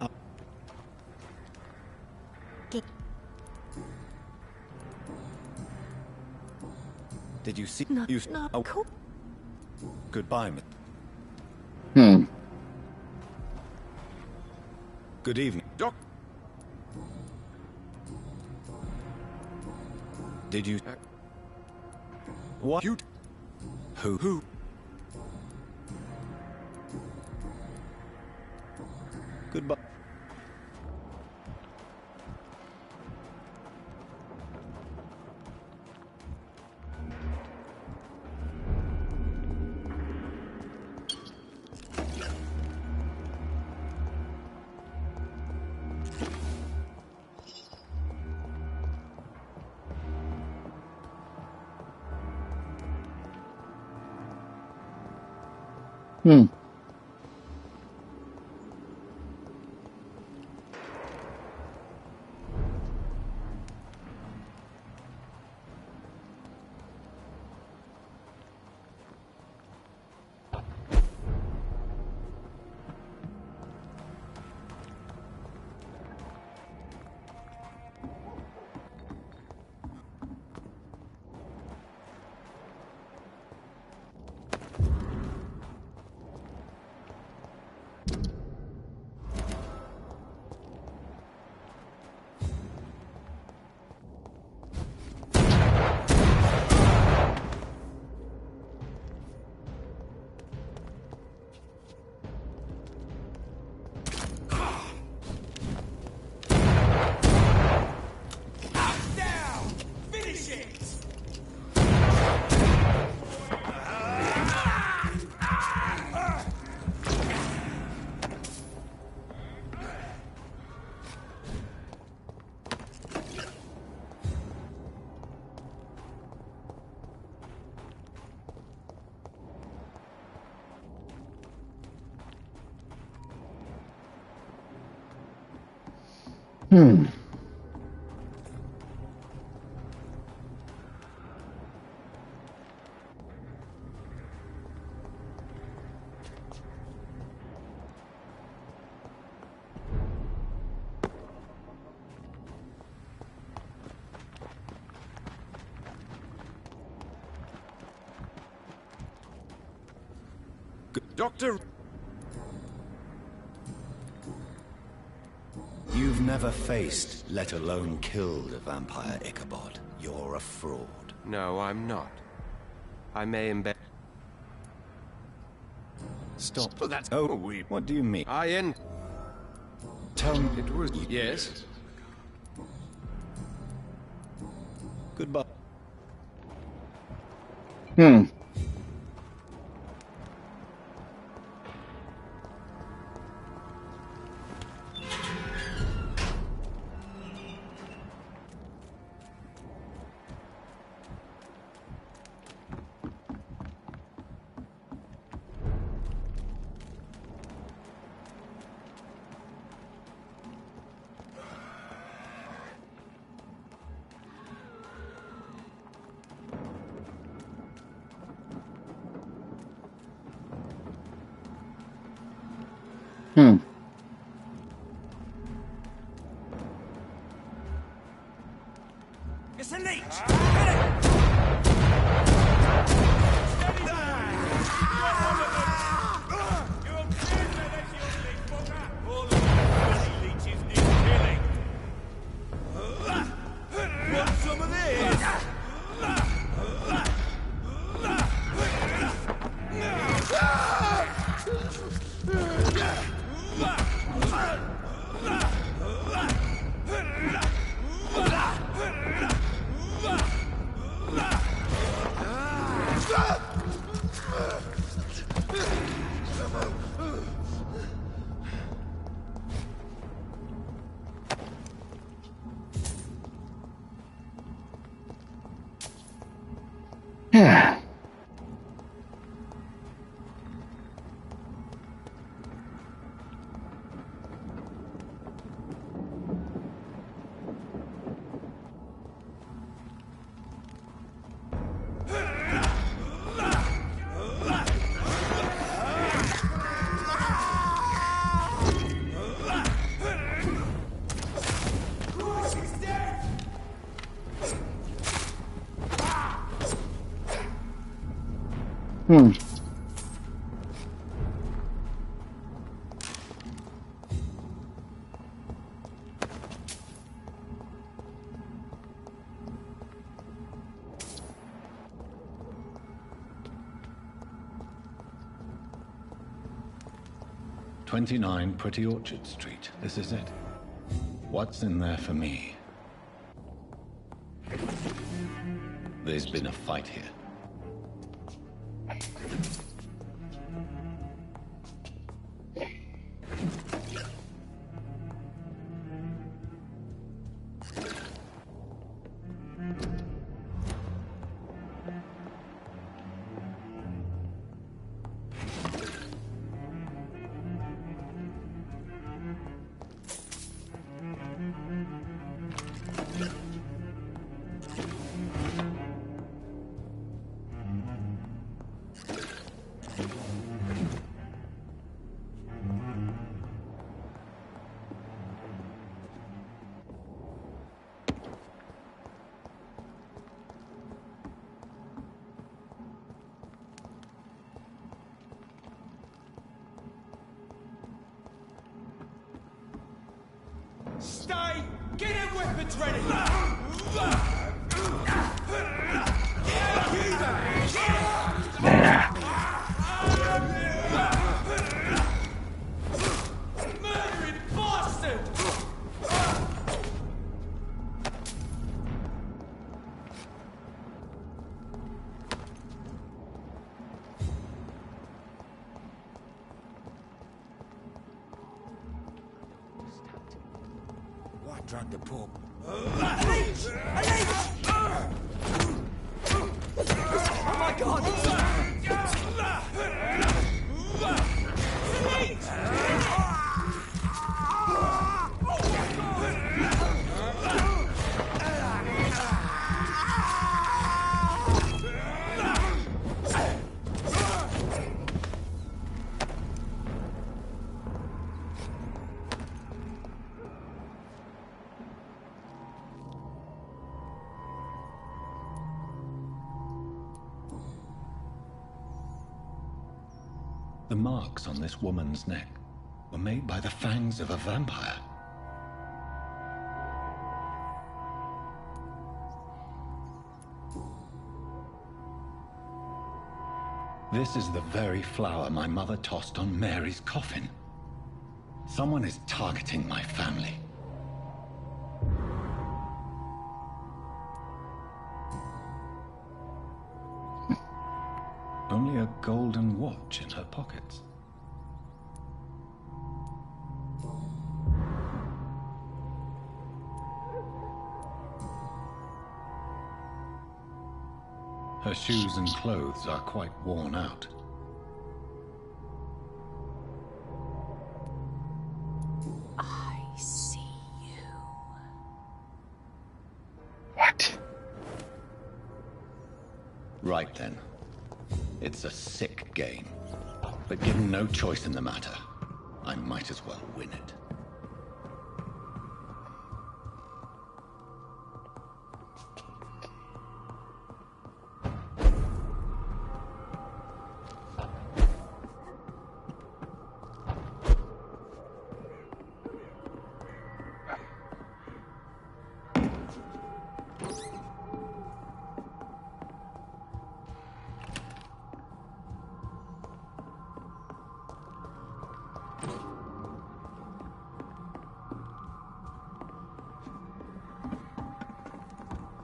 did you see? No, You. no, Oh, cool. goodbye, Hmm. Good evening, Doc. Did you? What? You? Who? Goodbye. Hmm. Hmm. Doctor. You've never faced, let alone killed, a vampire, Ichabod. You're a fraud. No, I'm not. I may embed. Stop. Oh, that's. Oh, what do you mean? I end. Tell me. It was. Yes. Goodbye. Hmm. Hmm. It's a leech! Want some of this? Yeah. Hmm. "29 Pretty Orchard Street. This is it. What's in there for me?" There's been a fight here. Stay! Get your weapons ready! Yeah. Murdering bastard! Why drag the poor? Oh my god! The marks on this woman's neck were made by the fangs of a vampire. This is the very flower my mother tossed on Mary's coffin. Someone is targeting my family. Only a golden watch in her pockets. Her shoes and clothes are quite worn out. I see you. What? Right then. It's a sick game. But given no choice in the matter, I might as well win it.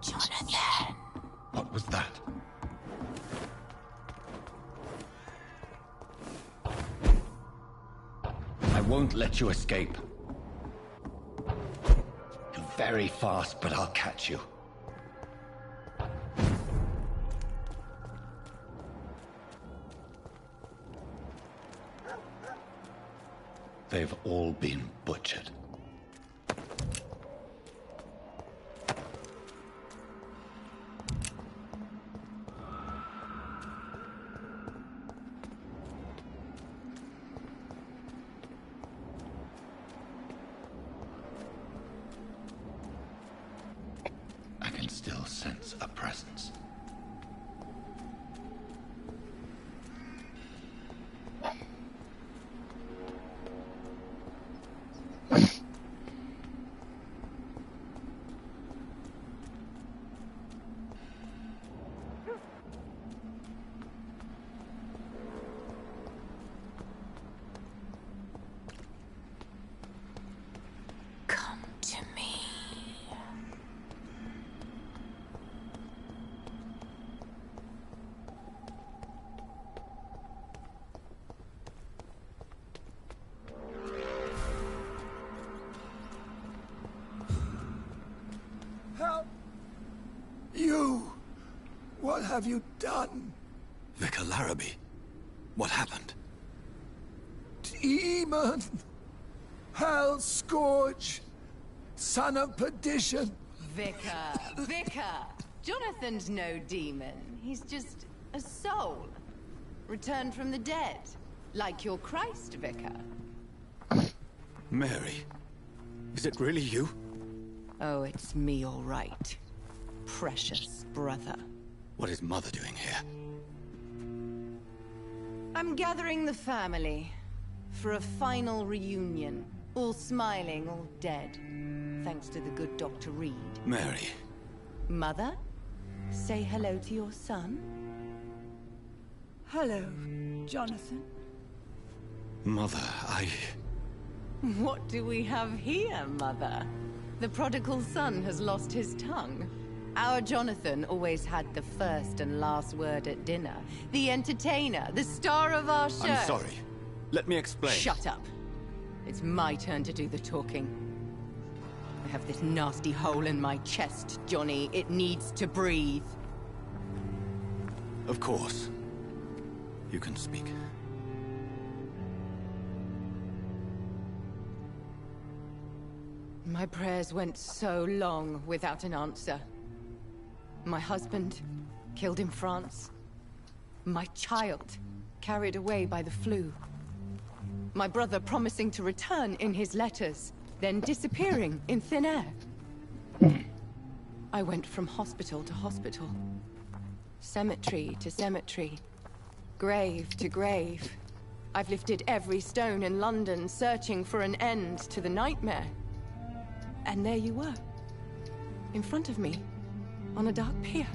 Jonathan. What was that? I won't let you escape. You're very fast, but I'll catch you. They've all been butchered. I can still sense a presence. have you done? Vicar Larrabee, what happened? Demon! Hell Scourge! Son of perdition! Vicar! Jonathan's no demon. He's just a soul. Returned from the dead. Like your Christ, Vicar. Mary, is it really you? Oh, it's me, all right. Precious brother. What is Mother doing here? I'm gathering the family for a final reunion. All smiling, all dead. Thanks to the good Dr. Reed. Mary. Mother, say hello to your son. Hello, Jonathan. Mother, What do we have here, Mother? The prodigal son has lost his tongue. Our Jonathan always had the first and last word at dinner. The entertainer, the star of our show. I'm sorry. Let me explain. Shut up. It's my turn to do the talking. I have this nasty hole in my chest, Johnny. It needs to breathe. Of course. You can speak. My prayers went so long without an answer. My husband, killed in France. My child, carried away by the flu. My brother promising to return in his letters, then disappearing in thin air. I went from hospital to hospital. Cemetery to cemetery. Grave to grave. I've lifted every stone in London, searching for an end to the nightmare. And there you were. In front of me. On a dark pier.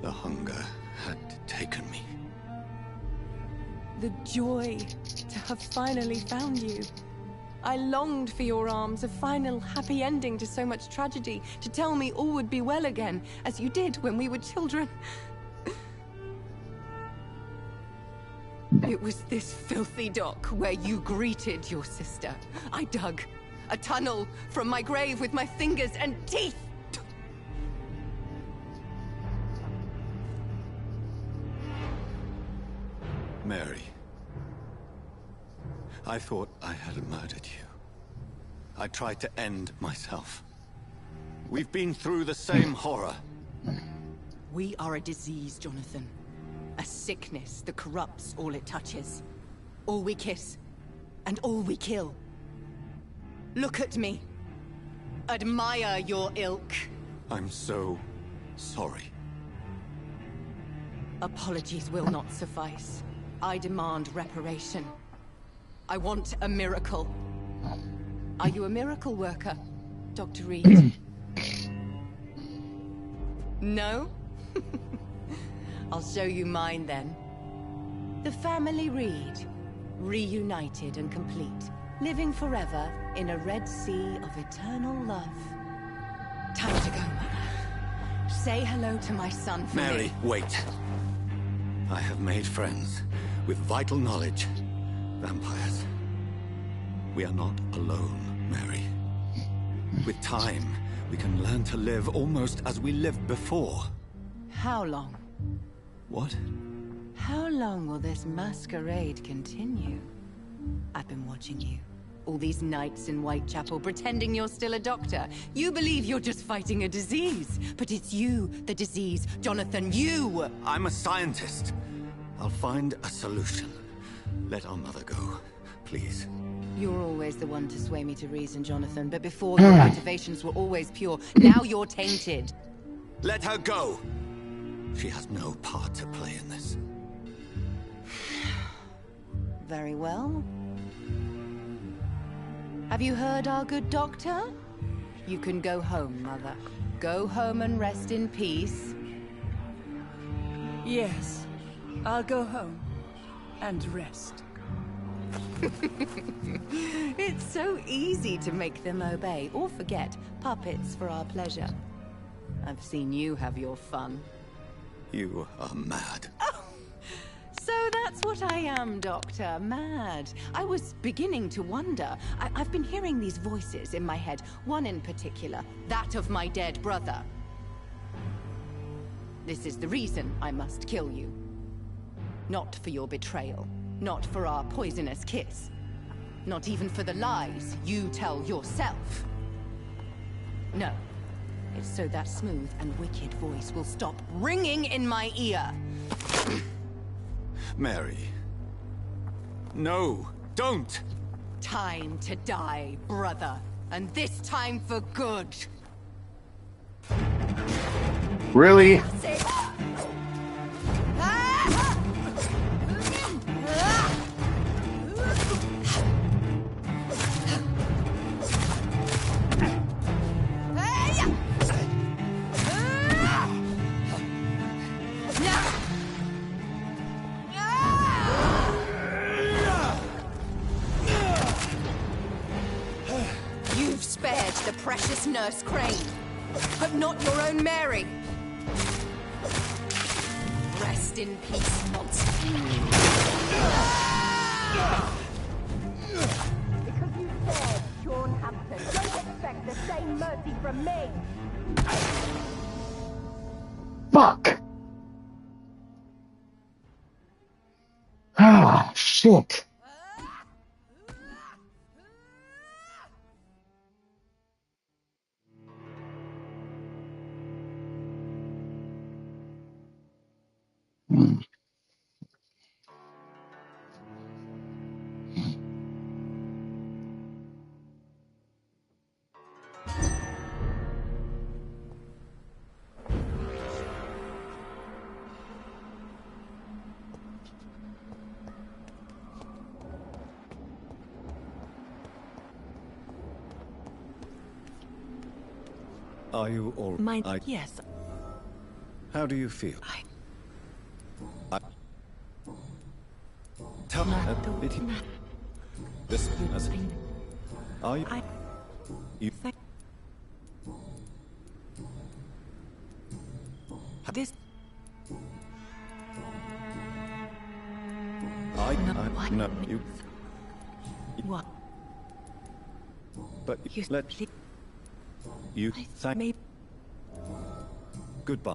The hunger had taken me. The joy to have finally found you. I longed for your arms, a final happy ending to so much tragedy, to tell me all would be well again, as you did when we were children. It was this filthy dock where you greeted your sister. I dug a tunnel from my grave with my fingers and teeth. Mary. I thought I had murdered you. I tried to end myself. We've been through the same horror. We are a disease, Jonathan. A sickness that corrupts all it touches. All we kiss, and all we kill. Look at me. Admire your ilk. I'm so sorry. Apologies will not suffice. I demand reparation. I want a miracle. Are you a miracle worker, Dr. Reed? No? I'll show you mine then. The family Reed, reunited and complete, living forever in a red sea of eternal love. Time to go, Mother. Say hello to my son for me. Mary, wait. I have made friends with vital knowledge. Vampires. We are not alone, Mary. With time, we can learn to live almost as we lived before. How long? What? How long will this masquerade continue? I've been watching you. All these nights in Whitechapel, pretending you're still a doctor. You believe you're just fighting a disease. But it's you, the disease. Jonathan, you! I'm a scientist. I'll find a solution. Let our mother go, please. You're always the one to sway me to reason, Jonathan. But before, your motivations were always pure. Now you're tainted. Let her go! She has no part to play in this. Very well. Have you heard our good doctor? You can go home, Mother. Go home and rest in peace. Yes, I'll go home and rest. It's so easy to make them obey or forget. Puppets for our pleasure. I've seen you have your fun. You are mad. Oh, so that's what I am, Doctor. Mad. I was beginning to wonder. I've been hearing these voices in my head. One in particular. That of my dead brother. This is the reason I must kill you. Not for your betrayal. Not for our poisonous kiss. Not even for the lies you tell yourself. No. It's so that smooth and wicked voice will stop ringing in my ear. Mary. No, don't! Time to die, brother. And this time for good. Really? You've spared the precious Nurse Crane, but not your own Mary. Rest in peace, monster. Because you spared Sean Hampton, don't expect the same mercy from me. Fuck. Ah, shit. Are you all right? Yes. How do you feel? Tell me a bit. This as are you? You This. I know you. What? But You let you thank me. Goodbye.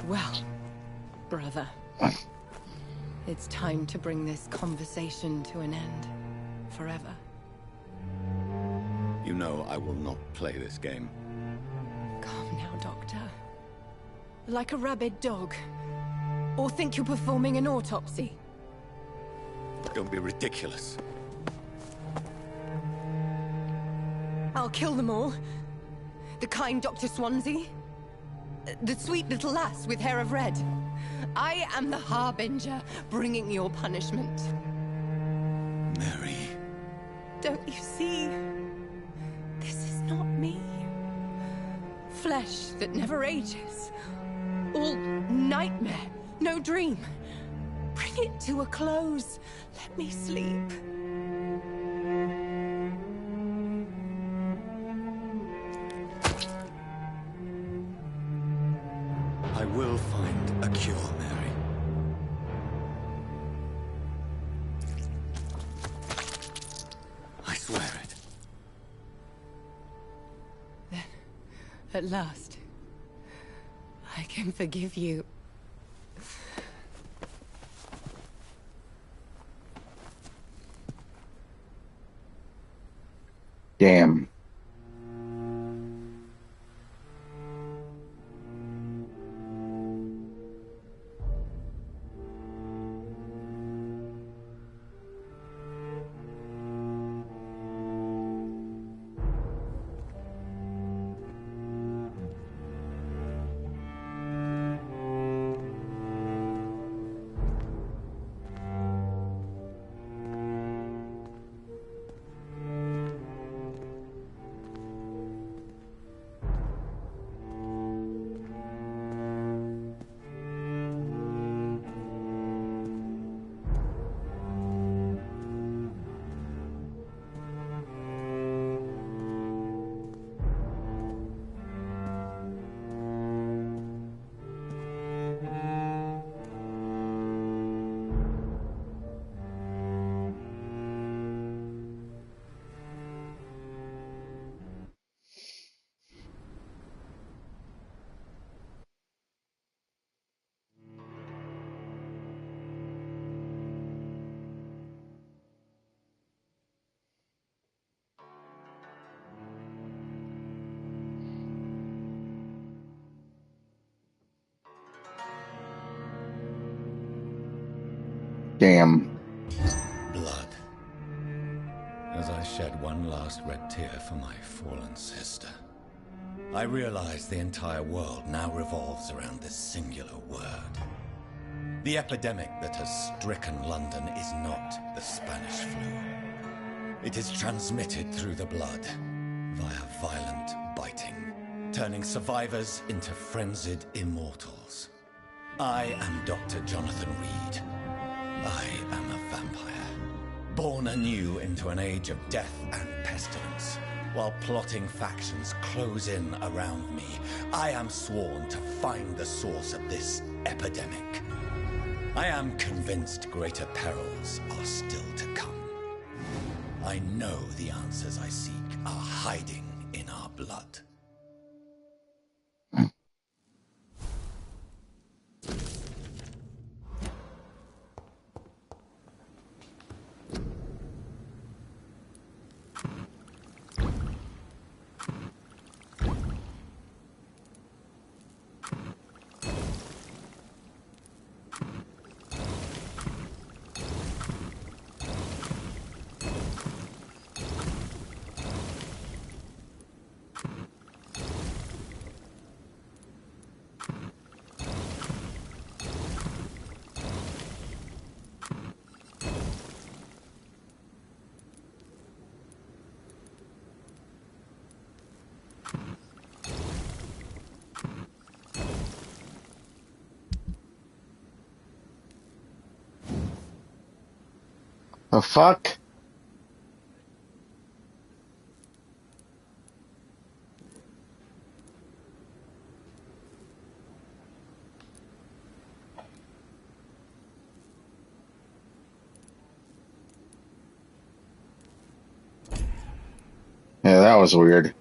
Well, brother. It's time to bring this conversation to an end. Forever. You know I will not play this game. Calm now, Doctor. Like a rabid dog. Or think you're performing an autopsy. Don't be ridiculous. I'll kill them all. The kind Dr. Swansea. The sweet little lass with hair of red. I am the Harbinger, bringing your punishment. Mary. Don't you see? This is not me. Flesh that never ages. All nightmare, no dream. Bring it to a close. Let me sleep. I will find a cure, Mary. I swear it. Then, at last, I can forgive you. Damn. Damn. Blood. As I shed one last red tear for my fallen sister, I realize the entire world now revolves around this singular word. The epidemic that has stricken London is not the Spanish flu. It is transmitted through the blood, via violent biting, turning survivors into frenzied immortals. I am Dr. Jonathan Reed. I am a vampire, born anew into an age of death and pestilence. While plotting factions close in around me, I am sworn to find the source of this epidemic. I am convinced greater perils are still to come. I know the answers I seek are hiding in our blood. The fuck? Yeah, that was weird.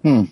Hmm.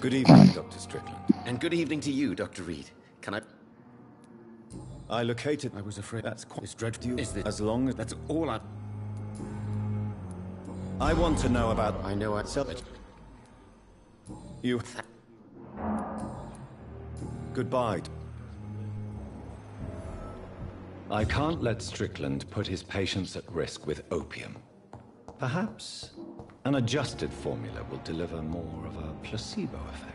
Good evening, Dr. Strickland. And good evening to you, Dr. Reed. Can I located... I was afraid that's quite dreadful. Is this... As long as... That's all I want to know about... I know I'd sell it. You... Goodbye. I can't let Strickland put his patients at risk with opium. Perhaps an adjusted formula will deliver more of a placebo effect.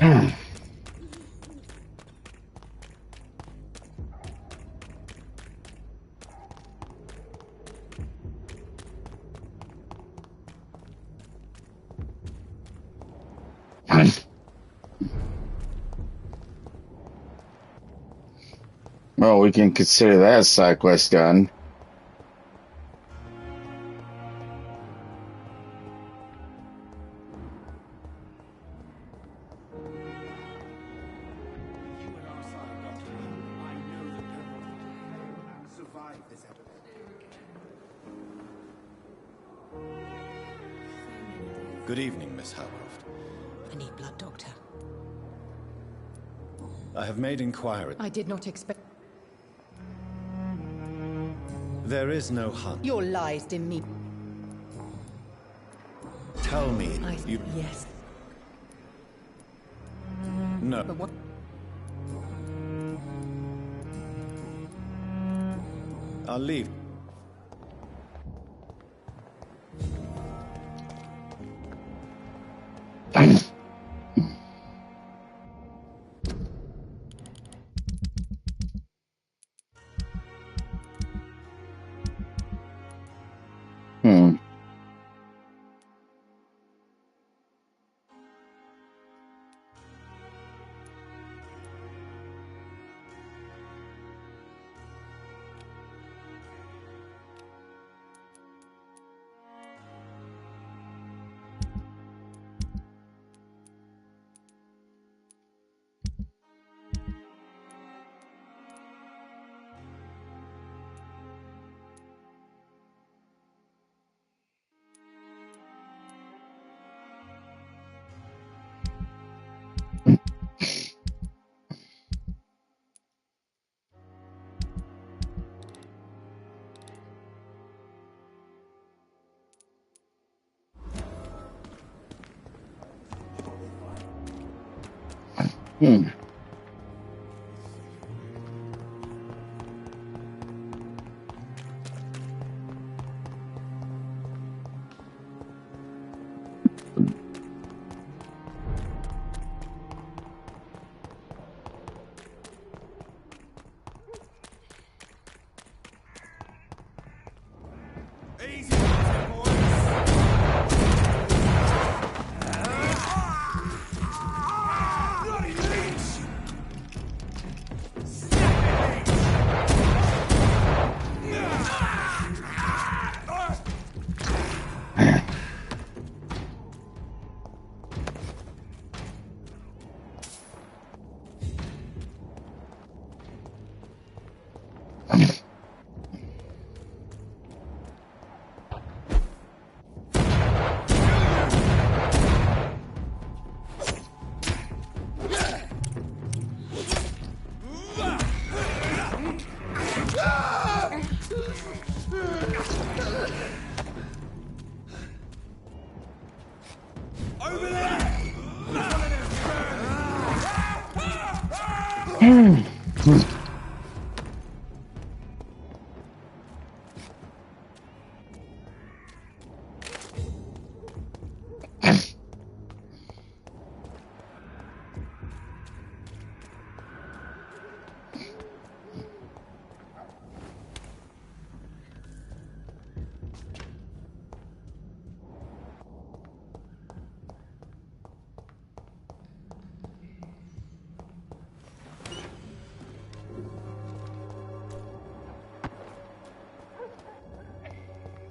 Well, we can consider that a side quest done. Good evening, Miss Howard. I need blood, Doctor. I have made inquiry. I did not expect... There is no hunt. Your lies demean... Tell me, you... Yes. No. But what... I'll leave.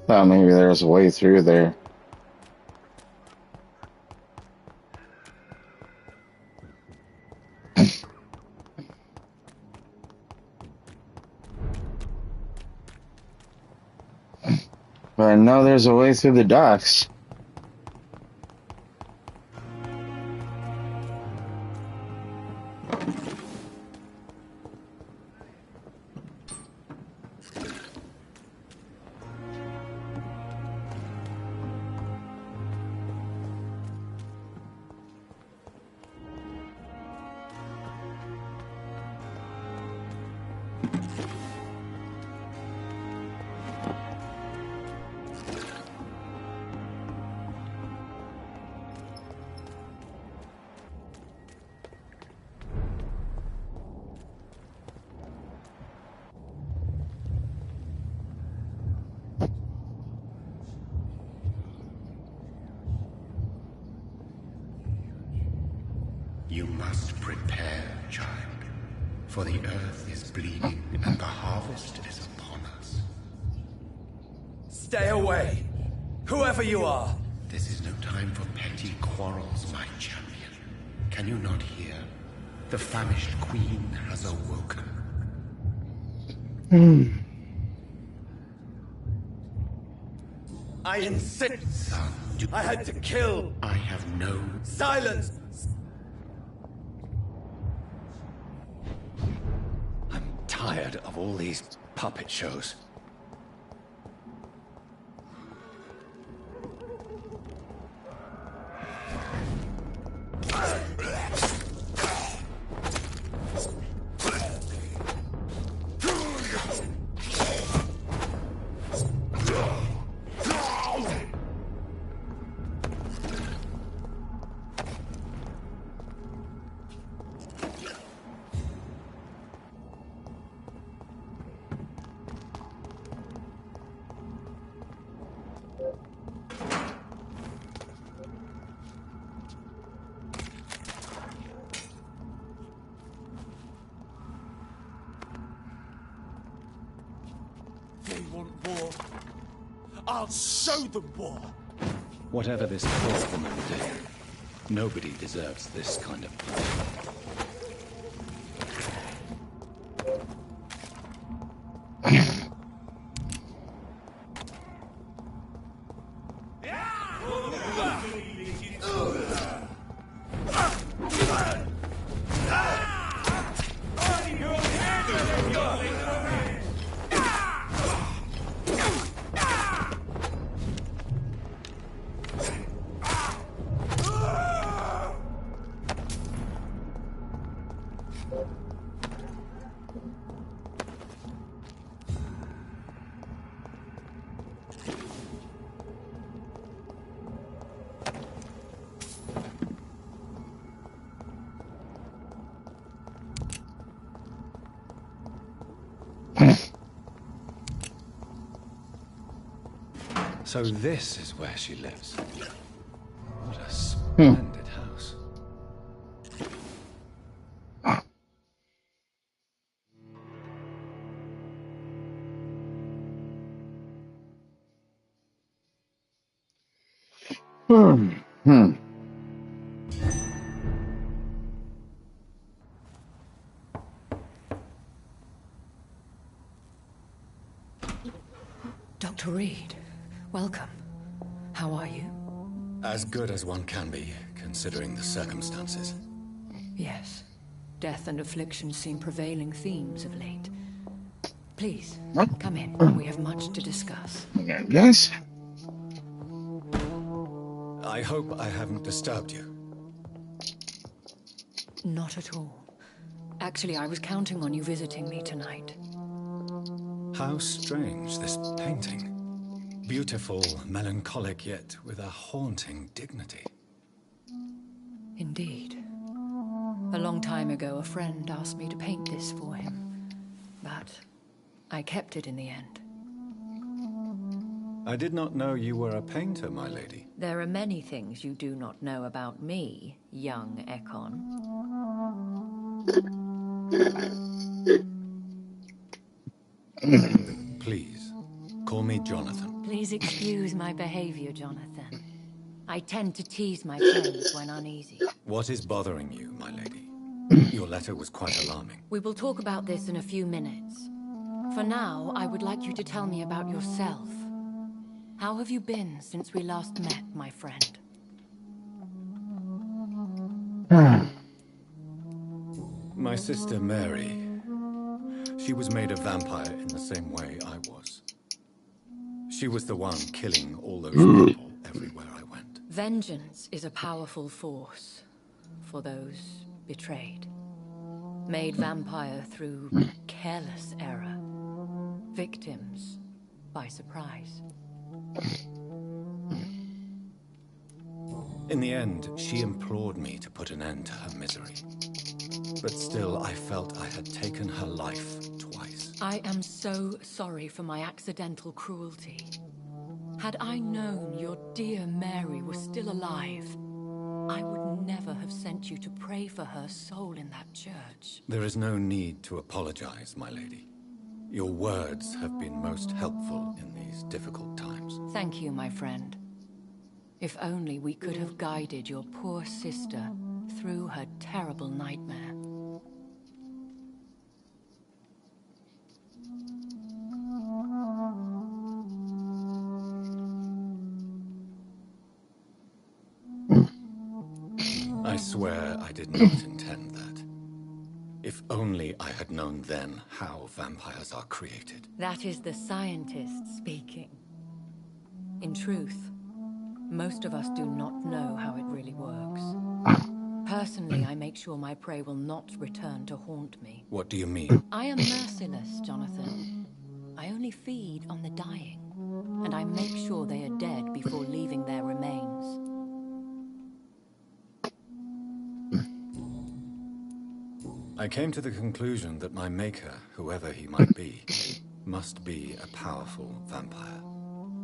Thought maybe there was a way through there. But I know there's a way through the docks. You must prepare, child, for the earth is bleeding and the harvest is upon us. Stay away, whoever you are. This is no time for petty quarrels, my champion. Can you not hear? The famished queen has awoken. I insist. I had to kill. I have no... Silence! I'm tired of all these puppet shows. They want war. I'll show them war. Whatever this poor woman did, nobody deserves this kind of punishment. So this is where she lives. What a splendid house. Dr. Reed, welcome. How are you? As good as one can be, considering the circumstances. Yes. Death and affliction seem prevailing themes of late. Please, come in. We have much to discuss. Yes? I hope I haven't disturbed you. Not at all. Actually, I was counting on you visiting me tonight. How strange, this painting. Beautiful, melancholic, yet with a haunting dignity. Indeed. A long time ago, a friend asked me to paint this for him. But I kept it in the end. I did not know you were a painter, my lady. There are many things you do not know about me, young Ekon. Please, call me Jonathan. Please excuse my behavior, Jonathan. I tend to tease my friends when uneasy. What is bothering you, my lady? Your letter was quite alarming. We will talk about this in a few minutes. For now, I would like you to tell me about yourself. How have you been since we last met, my friend? My sister Mary, she was made a vampire in the same way I was. She was the one killing all those people everywhere I went. Vengeance is a powerful force for those betrayed. Made vampire through careless error. Victims by surprise. In the end, she implored me to put an end to her misery. But still, I felt I had taken her life twice. I am so sorry for my accidental cruelty. Had I known your dear Mary was still alive, I would never have sent you to pray for her soul in that church. There is no need to apologize, my lady. Your words have been most helpful in these difficult times. Thank you, my friend. If only we could have guided your poor sister through her terrible nightmare. I swear I did not intend that. If only I had known then how vampires are created. That is the scientist speaking. In truth, most of us do not know how it really works. Personally, I make sure my prey will not return to haunt me. What do you mean? I am merciless, Jonathan. I only feed on the dying, and I make sure they are dead before leaving their remains. I came to the conclusion that my maker, whoever he might be, must be a powerful vampire.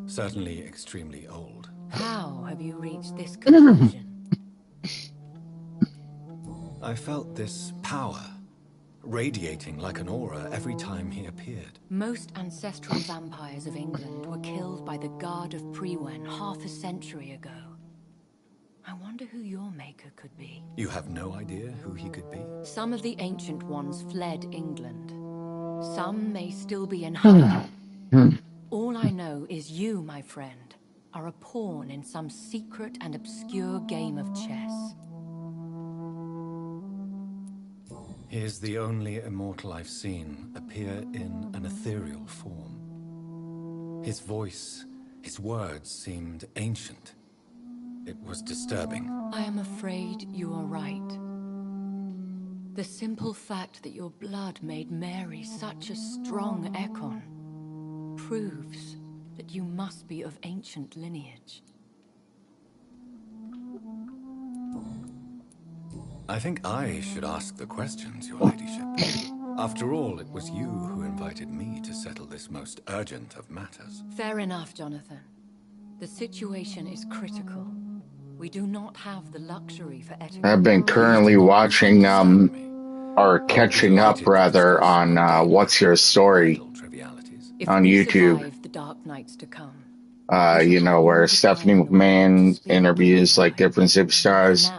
Certainly extremely old. How have you reached this conclusion? I felt this power radiating like an aura every time he appeared. Most ancestral vampires of England were killed by the Guard of Prewen half a century ago. I wonder who your maker could be. You have no idea who he could be? Some of the ancient ones fled England. Some may still be in hiding. All I know is you, my friend, are a pawn in some secret and obscure game of chess. He is the only immortal I've seen appear in an ethereal form. His voice, his words seemed ancient. It was disturbing. I am afraid you are right. The simple fact that your blood made Mary such a strong Ekon proves that you must be of ancient lineage. I think I should ask the questions, your ladyship. After all, it was you who invited me to settle this most urgent of matters. Fair enough, Jonathan. The situation is critical. We do not have the luxury for etiquette. I've been currently watching, or catching up rather, on What's Your Story on YouTube. The dark nights to come. You know, where Stephanie McMahon interviews like different superstars.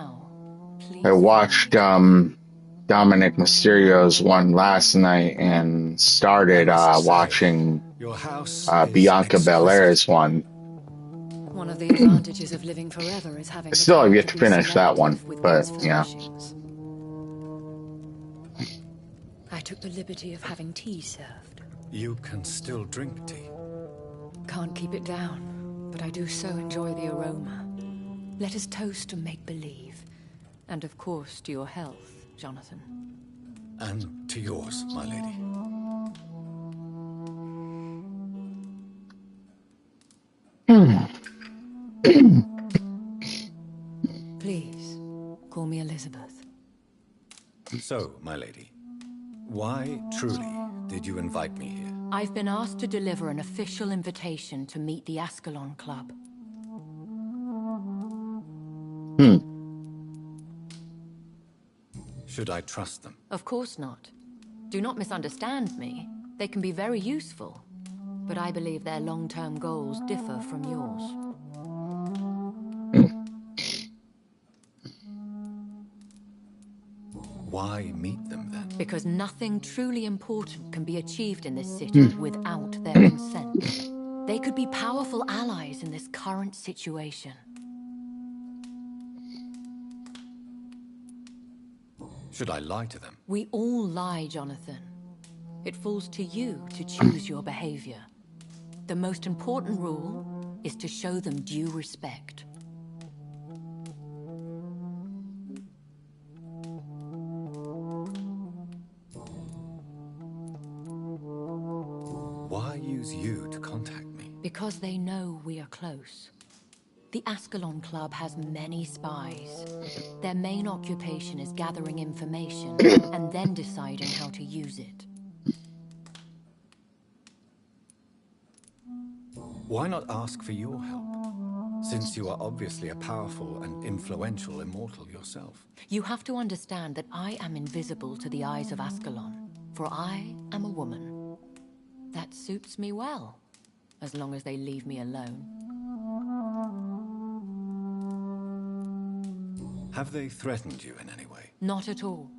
I watched Dominic Mysterio's one last night and started watching Bianca Belair's one. One of the advantages of living forever is having Still have yet to finish that one, but yeah. I took the liberty of having tea served. You can still drink tea. Can't keep it down, but I do so enjoy the aroma. Let us toast to make-believe. And of course to your health, Jonathan. And to yours, my lady. Please, call me Elizabeth. So, my lady, why truly did you invite me here? I've been asked to deliver an official invitation to meet the Ascalon Club. Should I trust them? Of course not. Do not misunderstand me. They can be very useful, but I believe their long-term goals differ from yours. Why meet them then? Because nothing truly important can be achieved in this city without their consent. They could be powerful allies in this current situation. Should I lie to them? We all lie, Jonathan. It falls to you to choose your behavior. The most important rule is to show them due respect. Why use you to contact me? Because they know we are close. The Ascalon Club has many spies. Their main occupation is gathering information and then deciding how to use it. Why not ask for your help? Since you are obviously a powerful and influential immortal yourself. You have to understand that I am invisible to the eyes of Ascalon, for I am a woman. That suits me well, as long as they leave me alone. Have they threatened you in any way? Not at all.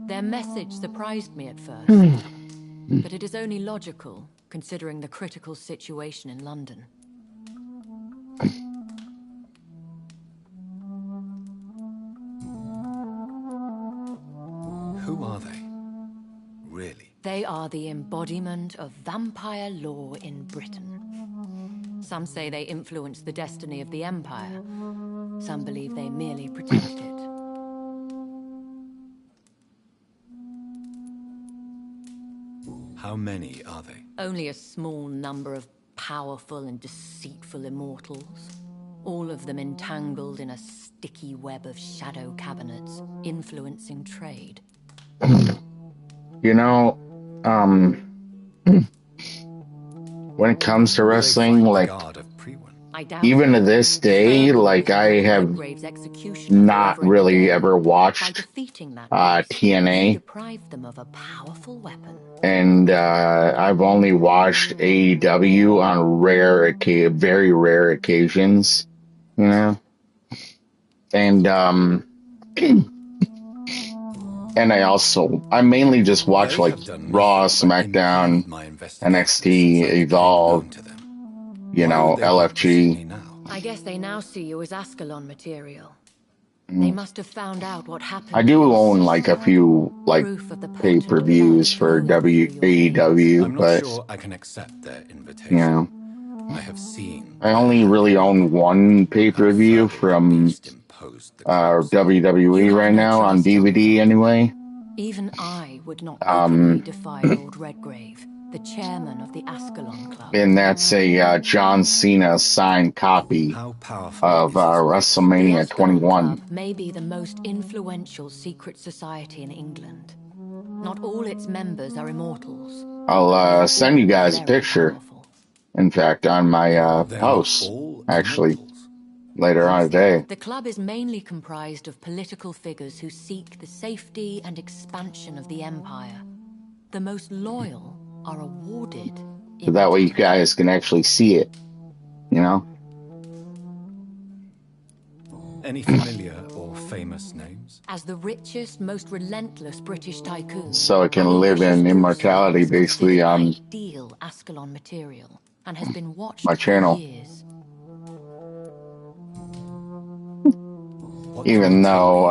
Their message surprised me at first, but it is only logical, considering the critical situation in London. Who are they? Really? They are the embodiment of vampire law in Britain. Some say they influenced the destiny of the Empire. Some believe they merely protect it. How many are they? Only a small number of powerful and deceitful immortals. All of them entangled in a sticky web of shadow cabinets, influencing trade. You know, when it comes to wrestling, like, even to this day, like, I have not really ever watched TNA. And I've only watched AEW on very rare occasions, you know? And and I mainly just watch like Raw, SmackDown, NXT, Evolve, you know, LFG. I guess they now see you as Ascalon material. They must have found out what happened. I do own like a few like pay-per-views for AEW, I'm not but sure I can accept their invitation. you know, I have seen. I only really own one pay-per-view from WWE right now on DVD anyway. Even I would not openly defy Lord Redgrave, the chairman of the Ascalon Club. And that's a John Cena signed copy of WrestleMania 21. Club may be the most influential secret society in England. Not all its members are immortals. I'll send you guys a picture. In fact, on my house, actually, later on today. The club is mainly comprised of political figures who seek the safety and expansion of the Empire. The most loyal are awarded. So that way you guys can actually see it, you know? Any familiar or famous names? As the richest, most relentless British tycoon. So it can live in immortality basically on ideal Ascalon material and has been watched my channel. for years. Even though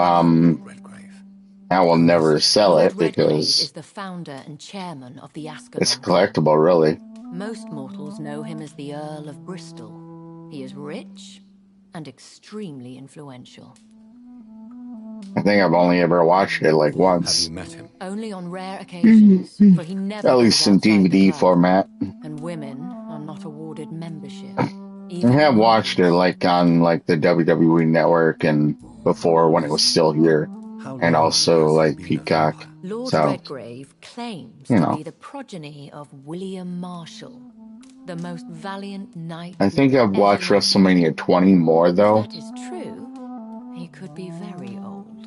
I will never sell it because is the founder and chairman of the Ascalon. It's collectible, really. Most mortals know him as the Earl of Bristol. He is rich and extremely influential. I think I've only ever watched it like once. Have you met him? Only on rare occasions, for he never At least in DVD format. And women are not awarded membership. I have watched it like on like the WWE Network and before when it was still here, and also like Peacock. Lord So, Redgrave claims you to know, be the progeny of William Marshall, the most valiant knight. I think I've watched WrestleMania 20 more though, That is true. He could be very old.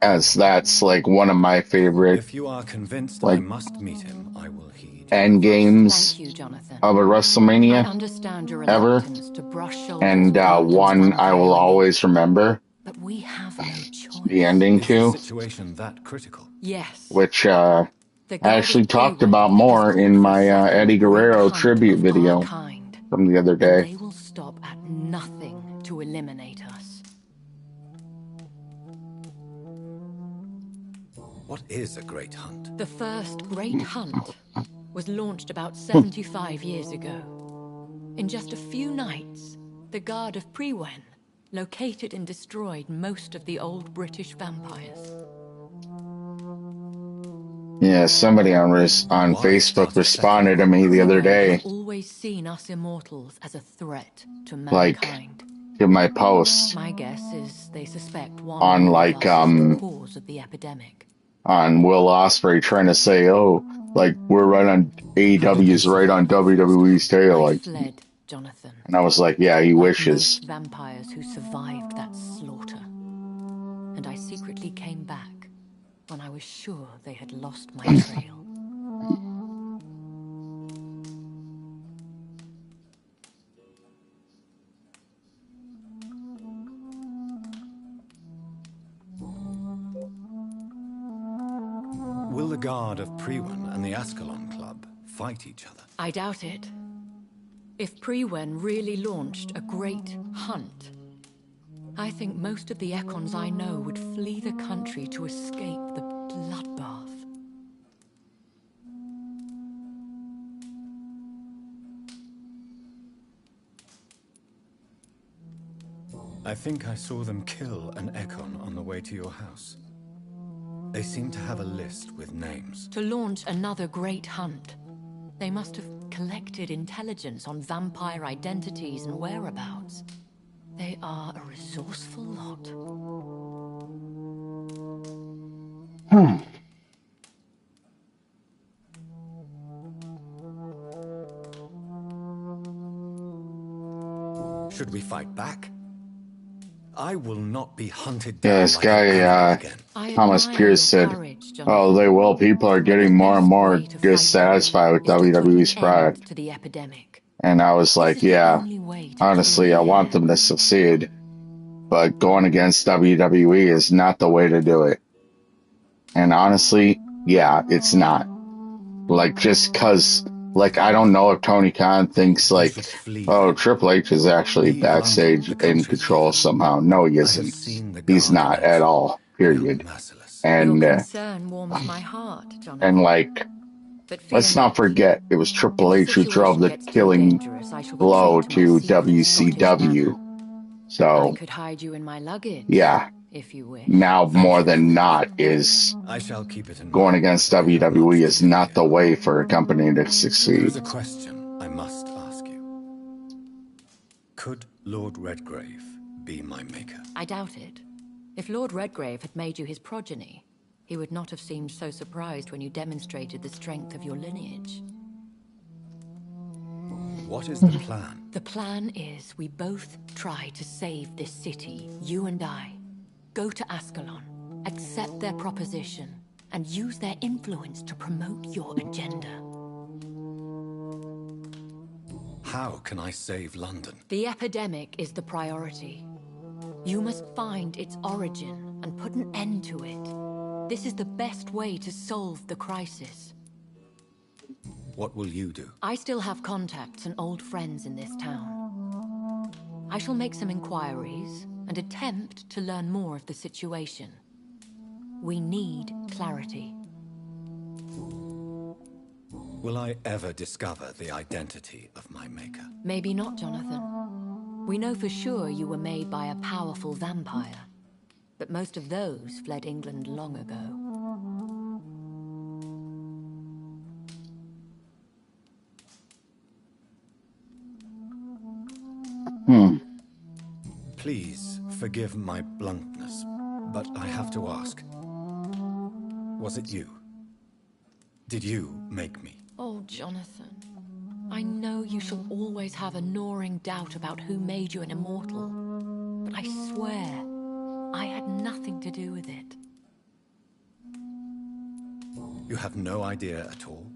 as that's like one of my favorite If you are convinced like I must meet him, I will heed. end games Thank you, Jonathan. of a I WrestleMania understand your ever, reluctance to brush shoulders and with one I will always remember but we have no choice. the ending Is to, the situation that critical? Yes. which I actually talked about more in my Eddie Guerrero tribute video from the other day. They will stop at nothing to eliminate us. What is a great hunt? The first great hunt was launched about 75 years ago. In just a few nights, the Guard of Prewen located and destroyed most of the old British vampires. Yeah, somebody on Facebook responded to me the other day, Always seen us immortals as a threat to like, mankind. to my post My guess is they suspect one on of like us is the cause of the epidemic. on Will Ospreay trying to say, oh, like we're right on AEW's right on WWE's tail, like Jonathan. And I was like, yeah, he Like wishes. most vampires who survived that slaughter. And I secretly came back when I was sure they had lost my trail. Will the guard of Priwen and the Ascalon Club fight each other? I doubt it. If Priwen really launched a great hunt, I think most of the Ekons I know would flee the country to escape the bloodbath. I think I saw them kill an Ekon on the way to your house. They seem to have a list with names. To launch another great hunt, they must have collected intelligence on vampire identities and whereabouts. They are a resourceful lot. Should we fight back? I will not be hunted Yeah, down this like an animal guy, again. Thomas admire Pierce your said, courage, oh, they will. People are getting more and more dissatisfied with WWE's product. To the epidemic. And I was like, This is the yeah, only way to honestly, I want them to succeed. But going against WWE is not the way to do it. And honestly, yeah, it's not. Like, just cause, like, I don't know if Tony Khan thinks, like, oh, Triple H is actually backstage in control somehow. No, he isn't. He's not at all, period. And, Your concern warms my heart, Jonathan. and like, But fear let's not forget, it was Triple H who drove the killing blow to WCW. I So, could hide you in my luggage. yeah, if you wish. now more than not is I shall keep it in going mind. against WWE is not the way for a company to There succeed. is a question I must ask you. Could Lord Redgrave be my maker? I doubt it. If Lord Redgrave had made you his progeny, he would not have seemed so surprised when you demonstrated the strength of your lineage. What is the plan? The plan is we both try to save this city, you and I. Go to Ascalon, accept their proposition, and use their influence to promote your agenda. How can I save London? The epidemic is the priority. You must find its origin and put an end to it. This is the best way to solve the crisis. What will you do? I still have contacts and old friends in this town. I shall make some inquiries and attempt to learn more of the situation. We need clarity. Will I ever discover the identity of my maker? Maybe not, Jonathan. We know for sure you were made by a powerful vampire, but most of those fled England long ago. Please forgive my bluntness, but I have to ask. Was it you? Did you make me? Oh, Jonathan. I know you shall always have a gnawing doubt about who made you an immortal, but I swear, I had nothing to do with it. You have no idea at all?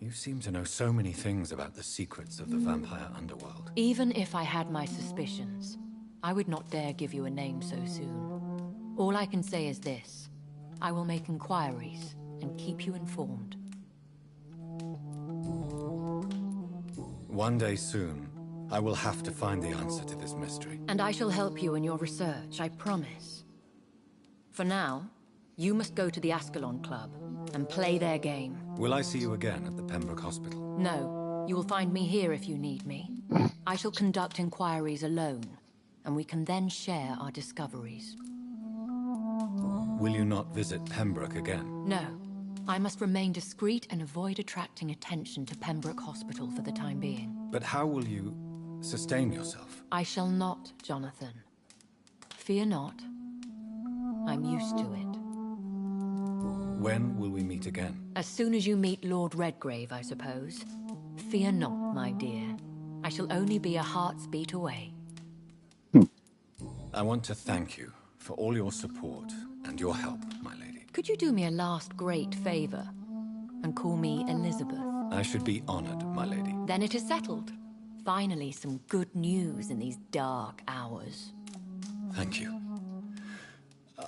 You seem to know so many things about the secrets of the vampire underworld. Even if I had my suspicions, I would not dare give you a name so soon. All I can say is this. I will make inquiries and keep you informed. One day soon, I will have to find the answer to this mystery. And I shall help you in your research, I promise. For now, you must go to the Ascalon Club and play their game. Will I see you again at the Pembroke Hospital? No, you will find me here if you need me. I shall conduct inquiries alone, and we can then share our discoveries. Will you not visit Pembroke again? No. I must remain discreet and avoid attracting attention to Pembroke Hospital for the time being. But how will you sustain yourself? I shall not, Jonathan. Fear not. I'm used to it. When will we meet again? As soon as you meet Lord Redgrave, I suppose. Fear not, my dear. I shall only be a heart's beat away. I want to thank you for all your support and your help, my lady. Could you do me a last great favor and call me Elizabeth? I should be honored, my lady. Then it is settled. Finally, some good news in these dark hours. Thank you.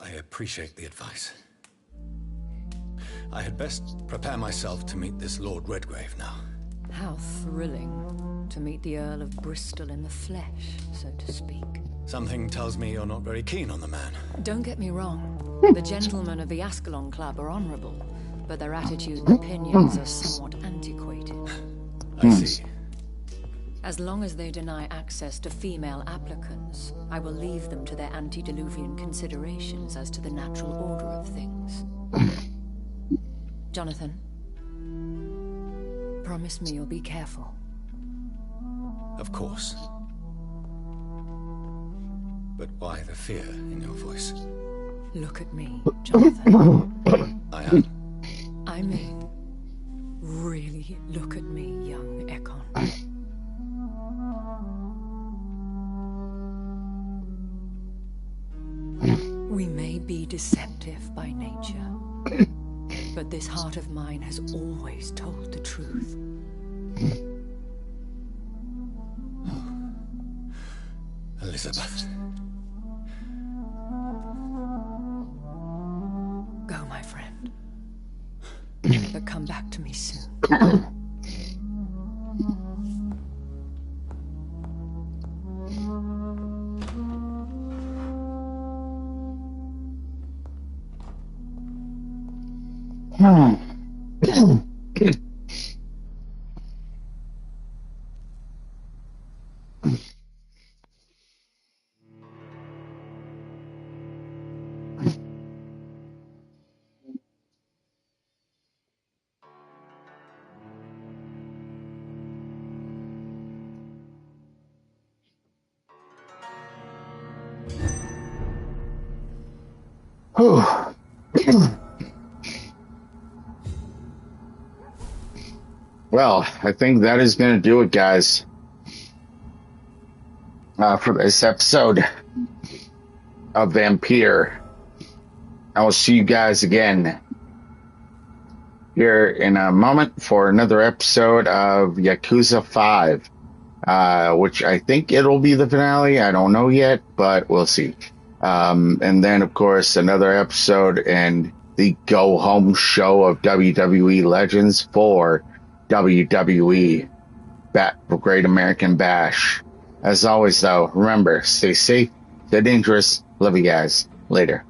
I appreciate the advice. I had best prepare myself to meet this Lord Redgrave now. How thrilling to meet the Earl of Bristol in the flesh, so to speak. Something tells me you're not very keen on the man. Don't get me wrong. The gentlemen of the Ascalon Club are honorable, but their attitude and opinions are somewhat antiquated. I see. As long as they deny access to female applicants, I will leave them to their antediluvian considerations as to the natural order of things. Jonathan, promise me you'll be careful. Of course. But why the fear in your voice? Look at me, Jonathan. I am. I mean, really look at me, young Ekon. We may be deceptive by nature, but this heart of mine has always told the truth. Elizabeth. Go, my friend. But come back to me soon. Well, I think that is going to do it, guys, for this episode of Vampyr. I will see you guys again here in a moment for another episode of Yakuza 5, which I think it'll be the finale. I don't know yet, but we'll see. And then, of course, another episode in the go-home show of WWE Legends for WWE Great American Bash. As always, though, remember, stay safe, stay dangerous. Love you guys. Later.